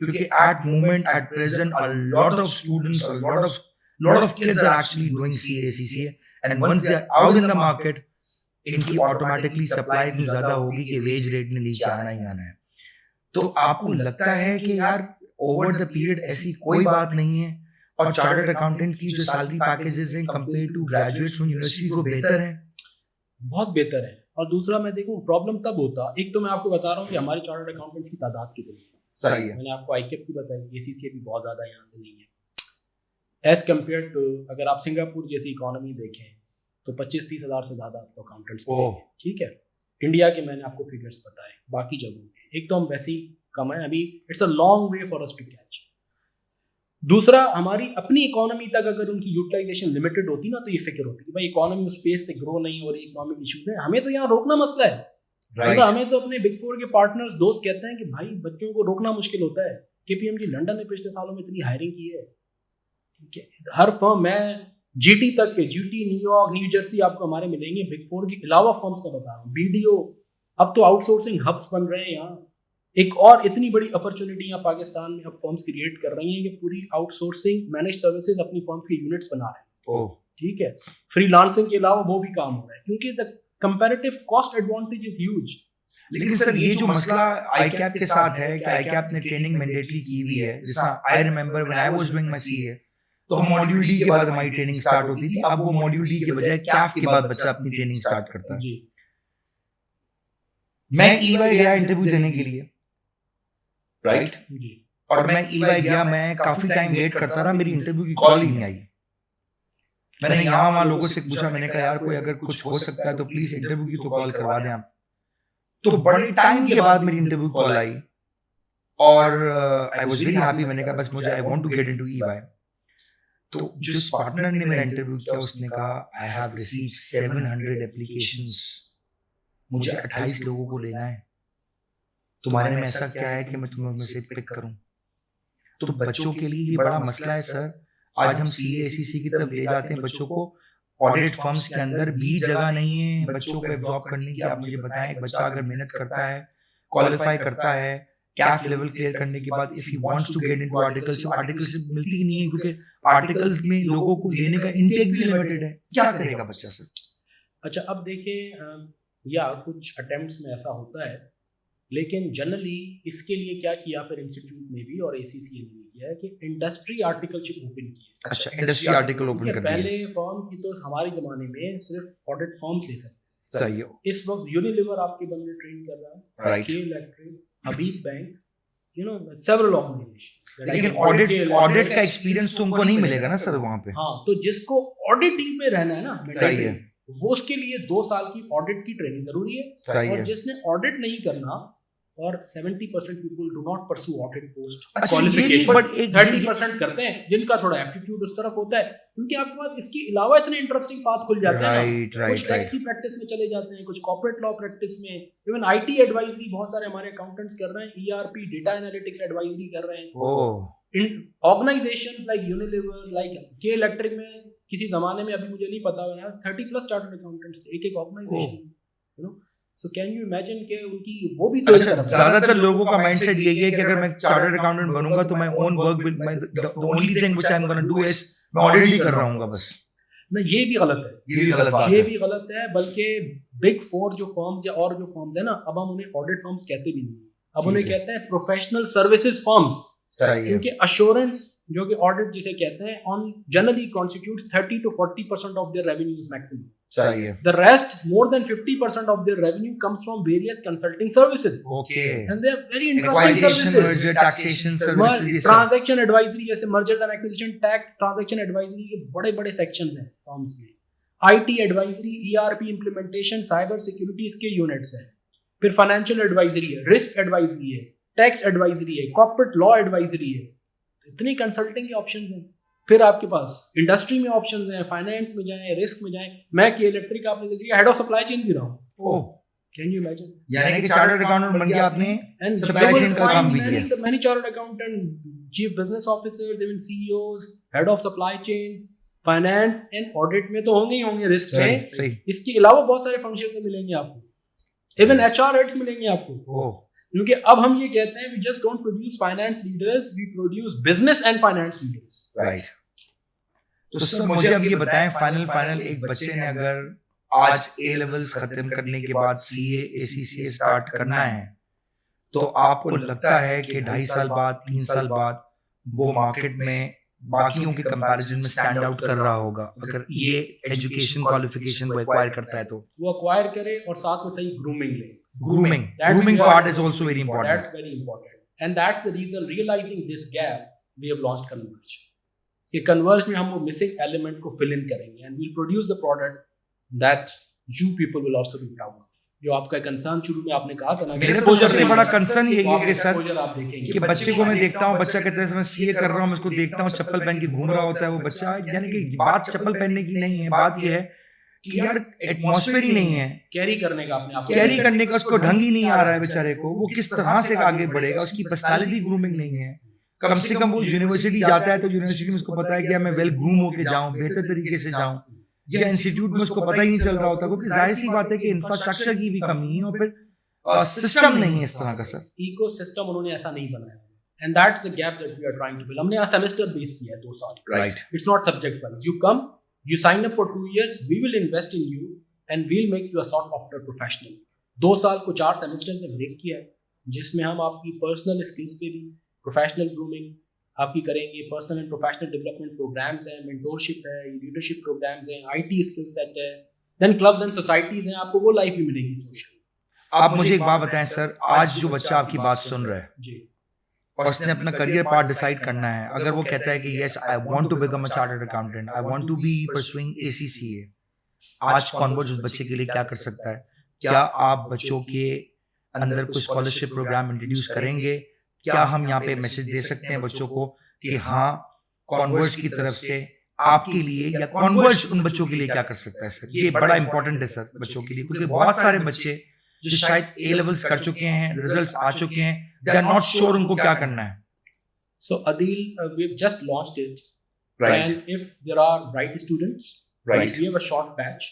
क्योंकि at moment at present a lot of students, a lot of kids are actually doing CA CCA, and once they are out in the market इनकी ऑटोमेटिकली सप्लाई इतनी ज्यादा होगी कि वेज रेट ने नीचे आना ही आना है। तो आपको लगता है कि यार ओवर द पीरियड ऐसी कोई बात नहीं है और चार्टर्ड अकाउंटेंट की जो सैलरी पैकेजेस हैं compare to graduates from universities वो बेहतर है? बहुत बेहतर है। और दूसरा मैं देखूं प्रॉब्लम तब होता, एक तो मैं आपको बता रहा हूँ कि हमारे चार्टर्ड अकाउंटेंट्स की तादाद कितनी है। सही है, मैंने आपको आईकेप की बताई, एसीसी भी बहुत ज्यादा यहाँ से नहीं है एज कम्पेयर टू, अगर आप सिंगापुर जैसी इकोनॉमी देखें तो 25-30 हज़ार से ज्यादा आपको अकाउंटेंट्स मिलेंगे, ठीक है। इंडिया के मैंने आपको फिगर्स बताए, बाकी जगहों के एक तो हम वैसे ही कम है, अभी it's a long way for us to catch. दूसरा, हमारी अपनी इकोनॉमी तक अगर उनकी यूटिलाइजेशन लिमिटेड होती ना तो ये फिक्र होती कि भाई इकोनॉमी उस स्पेस से ग्रो नहीं हो रही, इकोनॉमिक इश्यूज हैं, हमें तो यहाँ रोकना मसला है। right. हमें तो अपने बिग फोर के पार्टनर्स दोस्त कहते हैं कि भाई बच्चों को रोकना मुश्किल होता है। केपीएमजी लंदन ने पिछले सालों में इतनी हायरिंग की है, ठीक है। हर फर्म, मैं जीटी तक के, जीटी न्यूयॉर्क न्यू जर्सी आपको हमारे मिलेंगे, बिग फोर के अलावा फर्म्स का बता रहा हूँ, बीडीओ, अब तो आउटसोर्सिंग हब्स बन रहे हैं यहाँ। एक और इतनी बड़ी अपॉर्चुनिटी यहाँ पाकिस्तान में अब फर्म्स क्रिएट कर रही हैं कि पूरी आउटसोर्सिंग मैनेज सर्विसेज अपनी फर्म्स के यूनिट्स बना रहे हैं, ठीक है। फ्रीलांसिंग के अलावा वो भी काम हो रहा है क्योंकि the comparative cost advantage is huge. लेकिन सर ये जो मसला आईकैप के साथ है कि आईकैप ने ट्रेनिंग मैंडेटरी की हुई है, जैसा I remember when I was doing my CA तो हम मॉड्यूल डी के बाद हमारी ट्रेनिंग स्टार्ट होती थी। अब वो मॉड्यूल डी के बजाय कैफ के बाद बच्चा अपनी ट्रेनिंग स्टार्ट करता है। मैं EY गया इंटरव्यू देने के लिए, राइट, और मैं EY गया, मैं काफी टाइम वेट करता रहा, मेरी इंटरव्यू की कॉल ही नहीं आई। मैंने यहाँ वहां लोगों से पूछा, मैंने कहा यार कोई अगर कुछ हो सकता है तो प्लीज इंटरव्यू की तो कॉल करवा दें आप। तो बड़े टाइम के बाद मेरी इंटरव्यू कॉल आई और आई वाज वेरी हैप्पी। मैंने कहा बस मुझे I want to get into EY। तो जिस पार्टनर ने मेरा इंटरव्यू किया उसने कहा आई हैव रिसीव्ड 700 एप्लीकेशंस, मुझे 28 लोगों को लेना है, तुम्हारे में ऐसा क्या है कि मैं तुम्हें उनमें से पिक करूं? तो बच्चों के लिए ये बड़ा मसला है सर। आज हम CA ACC की तरफ ले जाते हैं बच्चों को, ऑडिट फर्म्स के अंदर भी जगह नहीं है बच्चों को एब्जॉर्ब करने की। आप मुझे बताएं, एक बच्चा अगर मेहनत करता है, क्वालिफाई करता है, कैफ लेवल क्लियर करने के बाद if he wants to get into articleship मिलती ही नहीं है, क्योंकि आर्टिकल्स में लोगों को लेने का इनटेक भी लिमिटेड है। क्या करेगा बच्चा सर? अच्छा, अब देखिए, या कुछ अटेम्प्ट्स में ऐसा होता है, लेकिन जनरली इसके लिए क्या किया फिर इंस्टीट्यूट ने भी और ACCA ने भी किया है कि इंडस्ट्री आर्टिकलशिप ओपन की है। अच्छा, इंडस्ट्री आर्टिकल ओपन कर दिया। पहले फर्म की तो हमारे जमाने में सिर्फ ऑडिट फर्म्स ले सकते। सही है। इस वक्त यूनिलीवर आपके बंदे ट्रेन कर रहा है, राइट, के इलेक्ट्रिक, हबीब बैंक, सेवरल ऑर्गेनाइजेशंस। लेकिन ऑडिट का एक्सपीरियंस तो उनको नहीं मिलेगा ना सर वहां पे। हाँ, तो जिसको ऑडिट टीम में रहना है ना, सही है, वो उसके लिए 2 साल की ऑडिट की ट्रेनिंग जरूरी है। सही और है। जिसने ऑडिट नहीं करना, और 70% people do not pursue audit post अच्छा, क्वालिफिकेशन, बट 30% करते हैं जिनका थोड़ा एप्टीट्यूड उस तरफ होता है, क्योंकि आपके पास इसके अलावा इतने इंटरेस्टिंग पाथ खुल जाते हैं ना। कुछ टैक्स की प्रैक्टिस में चले जाते हैं, कुछ कॉर्पोरेट लॉ प्रैक्टिस में, इवन IT एडवाइजरी बहुत सारे हमारे अकाउंटेंट्स कर रहे हैं, ERP डेटा एनालिटिक्स एडवाइजरी कर रहे हैं। ऑर्गेनाइजेशंस लाइक यूनिलीवर, लाइक के इलेक्ट्रिक में किसी जमाने में, अभी मुझे नहीं पता है, 30+ चार्टर्ड अकाउंटेंट्स थे एक ऑर्गेनाइजेशन में। So can you imagine कि उनकी वो भी तो अच्छा, ज्यादातर लोगों का माइंडसेट यही है कि अगर मैं चार्टर्ड अकाउंटेंट बनूंगा तो मैं own work will, the only thing which I am gonna do is मैं ऑडिट ही कर रहा हूंगा बस। ना, ये भी गलत है, ये भी गलत बात है। ये भी गलत है। बल्कि बिग 4 जो फर्म्स या और जो फर्म्स है ना, अब हम उन्हें ऑडिट फर्म्स कहते भी नहीं, अब उन्हें कहते हैं प्रोफेशनल सर्विसेज फर्म्स। क्योंकि अश्योरेंस, जो कि ऑडिट जिसे कहते हैं, on generally constitutes 30 to 40% of their revenues maximum. सही है। The rest, more than 50% of their revenue comes from various consulting services. Okay. And they are very interesting services. Merger, taxation services, transaction advisory, जैसे merger and acquisition, tax, transaction advisory के बड़े-बड़े sections हैं firms में। IT advisory, ERP implementation, cyber security इसके units हैं। फिर financial advisory है, risk advisory है, tax advisory है, corporate law advisory है। इतनी consulting के options हैं। फिर आपके पास इंडस्ट्री में ऑप्शंस हैं, फाइनेंस में जाएं, रिस्क में जाएं। मैं के इलेक्ट्रिक आपने देखिए हेड ऑफ सप्लाई चेन भी रहा हूं। ओह, कैन यू इमेजिन? यानी कि चार्टर्ड अकाउंटेंट बन गया आपने, एंड सप्लाई चेन का काम भी किया। Many chartered accountant, chief business officers, even CEOs, head of supply chains, finance and audit में तो होंगे ही होंगे, रिस्क में। इसके अलावा बहुत सारे फंक्शन में मिलेंगे आपको, इवन HR हेड्स मिलेंगे आपको। क्योंकि अब हम ये कहते हैं, we just don't produce finance leaders, we produce business and finance leaders. Right. तो सर मुझे अब ये बताएं, फाइनल एक बच्चे ने अगर आज A लेवल्स खत्म करने के बाद CA ACCA स्टार्ट करना है, तो आपको लगता है कि 2.5 साल बाद, 3 साल बाद वो मार्केट में बाकियों के कंपैरिजन में स्टैंड आउट कर रहा होगा अगर ये एजुकेशन क्वालिफिकेशन वो एक्वायर करता है? तो वो एक्वायर करे और साथ में सही ग्रूमिंग ले। Grooming part is also very important. That's very important, and that's the reason, realising this gap, we have launched Converge. ये कन्वर्ज में हम वो मिसिंग एलिमेंट को फिल इन करेंगे, and we will produce the product that you people will also be proud of. जो आपका कंसर्न शुरू में आपने कहा था ना, मेरा सबसे बड़ा कंसर्न यही है कि सर आप देखेंगे कि बच्चे को मैं देखता हूँ, बच्चा कहता है मैं CA कर रहा हूँ, मैं उसको देखता हूँ चप्पल पहन के घूम रहा होता है वो बच्चा। यानी कि बात चप्पल पहनने की नहीं है, बात ये है कि यार एटमॉस्फेयर ही नहीं है कैरी करने का, अपने आप कैरी करने का, उसको ढंग ही नहीं आ रहा है बेचारे को। वो किस तरह से आगे बढ़ेगा, उसकी पर्सनालिटी ग्रूमिंग नहीं है। कम से कम वो यूनिवर्सिटी जाता है तो यूनिवर्सिटी में उसको पता है कि मैं वेल ग्रूम होके जाऊं, बेहतर तरीके से जाऊं, या इंस्टीट्यूट में उसको पता ही नहीं चल रहा होता, क्योंकि जाहिर सी बात है कि इंफ्रास्ट्रक्चर की भी कमी है और फिर सिस्टम नहीं है इस तरह का। सर इकोसिस्टम उन्होंने ऐसा नहीं बनाया, and that's the gap that we are trying to fill. हमने यहाँ सेमेस्टर बेस किया है 2 साल, right. It's not subject wise. You come, you sign up for 2 years, we will invest in you and we'll make you a sought after professional। 2 साल को 4 सेमेस्टर में ब्रेक किया है, जिसमें हम आपकी पर्सनल स्किल्स पे भी, प्रोफेशनल ग्रूमिंग, आपकी करेंगे, personal and professional development programmes हैं, मेंटोरशिप है, लीडरशिप प्रोग्राम्स हैं, आईटी स्किल सेट है, देन क्लब्स एंड सोसाइटीज हैं, आपको वो लाइफ भी मिलेगी सोशल। आप मुझे एक बात बताएं सर, आज जो बच्चा आपकी बात सुन रहा है जी, और उसने अपना करियर पाथ डिसाइड करना है, अगर वो कहता है कि yes I want to become a chartered accountant, I want to be pursuing ACCA, आज कॉन्वर्ज उस बच्चे के लिए क्या कर सकता है? क्या आप बच्चों के अंदर कोई स्कॉलरशिप प्रोग्राम इंट्रोड्यूस करेंगे? क्या हम यहाँ पे मैसेज दे सकते हैं बच्चों को कि हाँ, कॉन्वर्ज की तरफ से आपके लिए या कॉन्वर्ज उन बच्चों के लिए क्या कर सकता है सर? ये बड़ा इंपॉर्टेंट है सर बच्चों के लिए, क्योंकि बहुत सारे बच्चे जो शायद ए लेवल्स कर चुके हैं, रिजल्ट्स आ चुके हैं, दे आर नॉट श्योर उनको क्या करना है। So Adil, we've just launched it, Right. and if there are bright students, Right. we have a short batch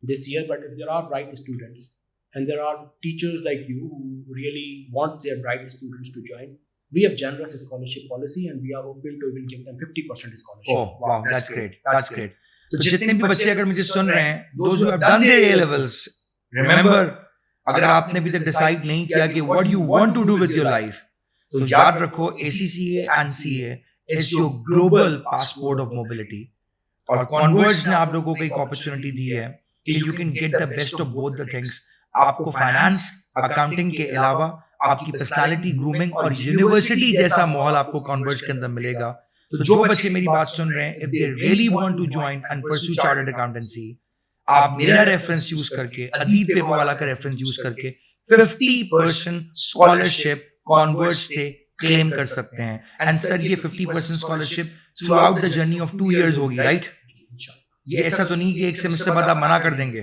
this year, but if there are bright students and there are teachers like you who really want their bright students to join, we have generous scholarship policy and we are open to even give them 50% scholarship. Oh wow, that's great. That's great. तो जितने भी बच्चे अगर मुझे सुन रहे हैं, those who have done their A levels, remember, अगर आपने अभी तक डिसाइड नहीं किया कि what you want to do with your life, तो याद रखो ACCA and CA is your global passport of mobility. और Converge ने आप लोगों को एक अपॉर्चुनिटी दी है कि you can get the best of both the things. आपको फाइनेंस, अकाउंटिंग के अलावा आपकी पर्सनालिटी ग्रूमिंग और यूनिवर्सिटी जैसा माहौल आपको Converge के अंदर मिलेगा। तो जो बच्चे मेरी बात सुन रहे हैं, if they really want to join and pursue chartered accountancy, आप मेरा रेफरेंस यूज करके, अदीब पेपरवाला का रेफरेंस यूज करके 50% स्कॉलरशिप कॉन्वर्ज से क्लेम कर सकते हैं। एंड सर ये 50% scholarship through out the journey of 2 years होगी, राइट? ये ऐसा तो नहीं कि एक सेमेस्टर बाद आप मना कर देंगे,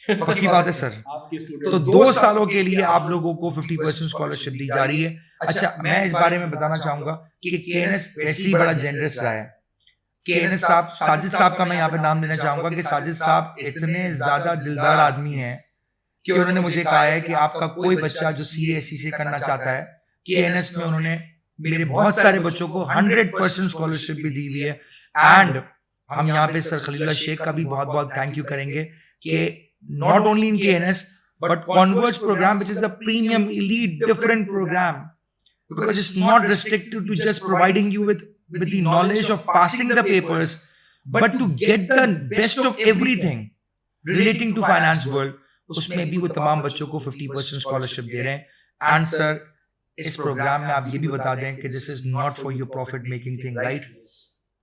पक्की बात है सर? आपके तो स्टूडेंट 2 सालों के लिए आप लोगों को 50% स्कॉलरशिप दी जा रही है। अच्छा, मैं इस बारे में बताना चाहूंगा कि केएनएस वैसे ही बड़ा जेनरस रहा है। केएनएस साहब, साजिद साहब का मैं यहाँ पे नाम लेना चाहूंगा कि साजिद साहब इतने ज्यादा दिलदार आदमी हैं कि उन्होंने मुझे कहा है कि आपका कोई बच्चा जो सीएससी से करना चाहता है, केएनएस में उन्होंने मेरे बहुत सारे बच्चों को 100% स्कॉलरशिप भी दी हुई है। एंड हम यहाँ पे सर खलीलुल्लाह शेख का भी बहुत बहुत थैंक यू करेंगे कि not only in KNS but Converge program, which is a premium elite different program, because it's not restricted to just providing you with the knowledge of passing the papers, but to get the best of everything relating to finance world. उसमें भी वो तमाम बच्चों को 50% स्कॉलरशिप दे रहे हैं। एंड सर इस प्रोग्राम में आप ये भी बता दें कि this is not for your profit making thing, right?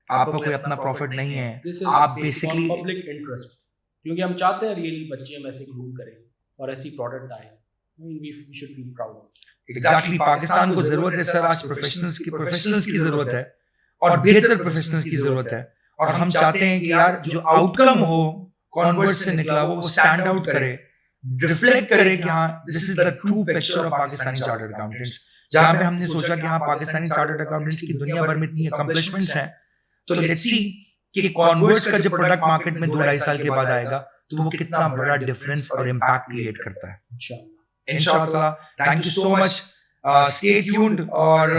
आपका कोई अपना प्रॉफिट नहीं है, आप बेसिकली पब्लिक इंटरेस्ट, क्योंकि हम चाहते हैं रियली बच्चे हम ऐसे ग्रूम करें और ऐसी प्रोडक्ट आए, we should feel proud. Exactly, Pakistan को जरूरत है सर आज प्रोफेशनल्स की जरूरत है और बेहतर प्रोफेशनल्स की जरूरत है। और हम चाहते हैं कि यार जो आउटकम हो कॉन्वर्ज से निकला वो स्टैंड आउट करे, रिफ्लेक्ट करे कि हाँ this is the true picture of Pakistani chartered accountants. जहां पे हमने सोचा कि हाँ पाकिस्तानी चार्टर्ड अकाउंटेंट्स की दुनिया भर में इतनी अकम्पलिशमेंट्स हैं, तो लेट्स सी कि कॉन्वर्ज का जब प्रोडक्ट मार्केट में 2-2.5 साल के बाद आएगा तो वो कितना बड़ा डिफरेंस और इम्पैक्ट क्रिएट करता है। इंशाल्लाह, thank you so much, stay tuned. और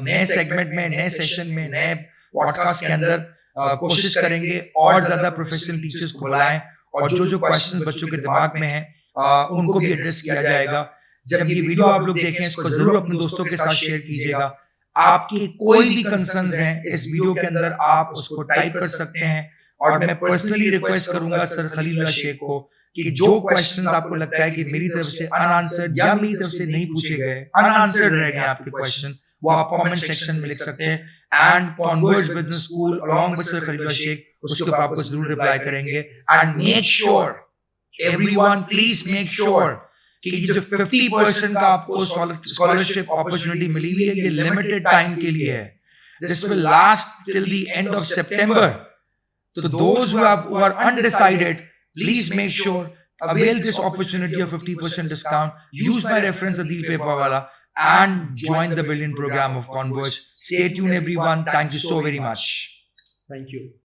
नए सेगमेंट में, नए सेशन में, नए पॉडकास्ट के अंदर कोशिश करेंगे और ज्यादा प्रोफेशनल टीचर्स को बुलाएं और जो जो क्वेश्चन बच्चों के दिमाग में हैं उनको भी एड्रेस किया जाएगा। जब ये वीडियो आप लोग देखें इसको जरूर अपने दोस्तों के साथ शेयर कीजिएगा। आपके कोई भी कंसर्न्स हैं इस वीडियो के अंदर आप उसको टाइप कर सकते हैं और मैं पर्सनली रिक्वेस्ट करूंगा सर खलीलुल्लाह शेख को कि जो क्वेश्चंस आपको लगता है कि मेरी तरफ से अनआंसर्ड या मेरी तरफ से नहीं पूछे गए, अनआंसर्ड रह गए आपके क्वेश्चन, वो आप कमेंट सेक्शन में लिख सकते हैं। And Converge business school along with sir Khalilullah Sheikh उसके ऊपर आपको जरूर रिप्लाई करेंगे। And make sure everyone, please make sure कि ये जो 50% का आपको स्कॉलरशिप अपॉर्चुनिटी मिली हुई है ये लिमिटेड टाइम के लिए है। This will last till the end of September. तो those who are undecided, please make sure avail this opportunity of 50% discount. Use my reference Adil Pepawala and join the Brilliant program of Converge. Stay tuned, everyone. Thank you so very much. Thank you.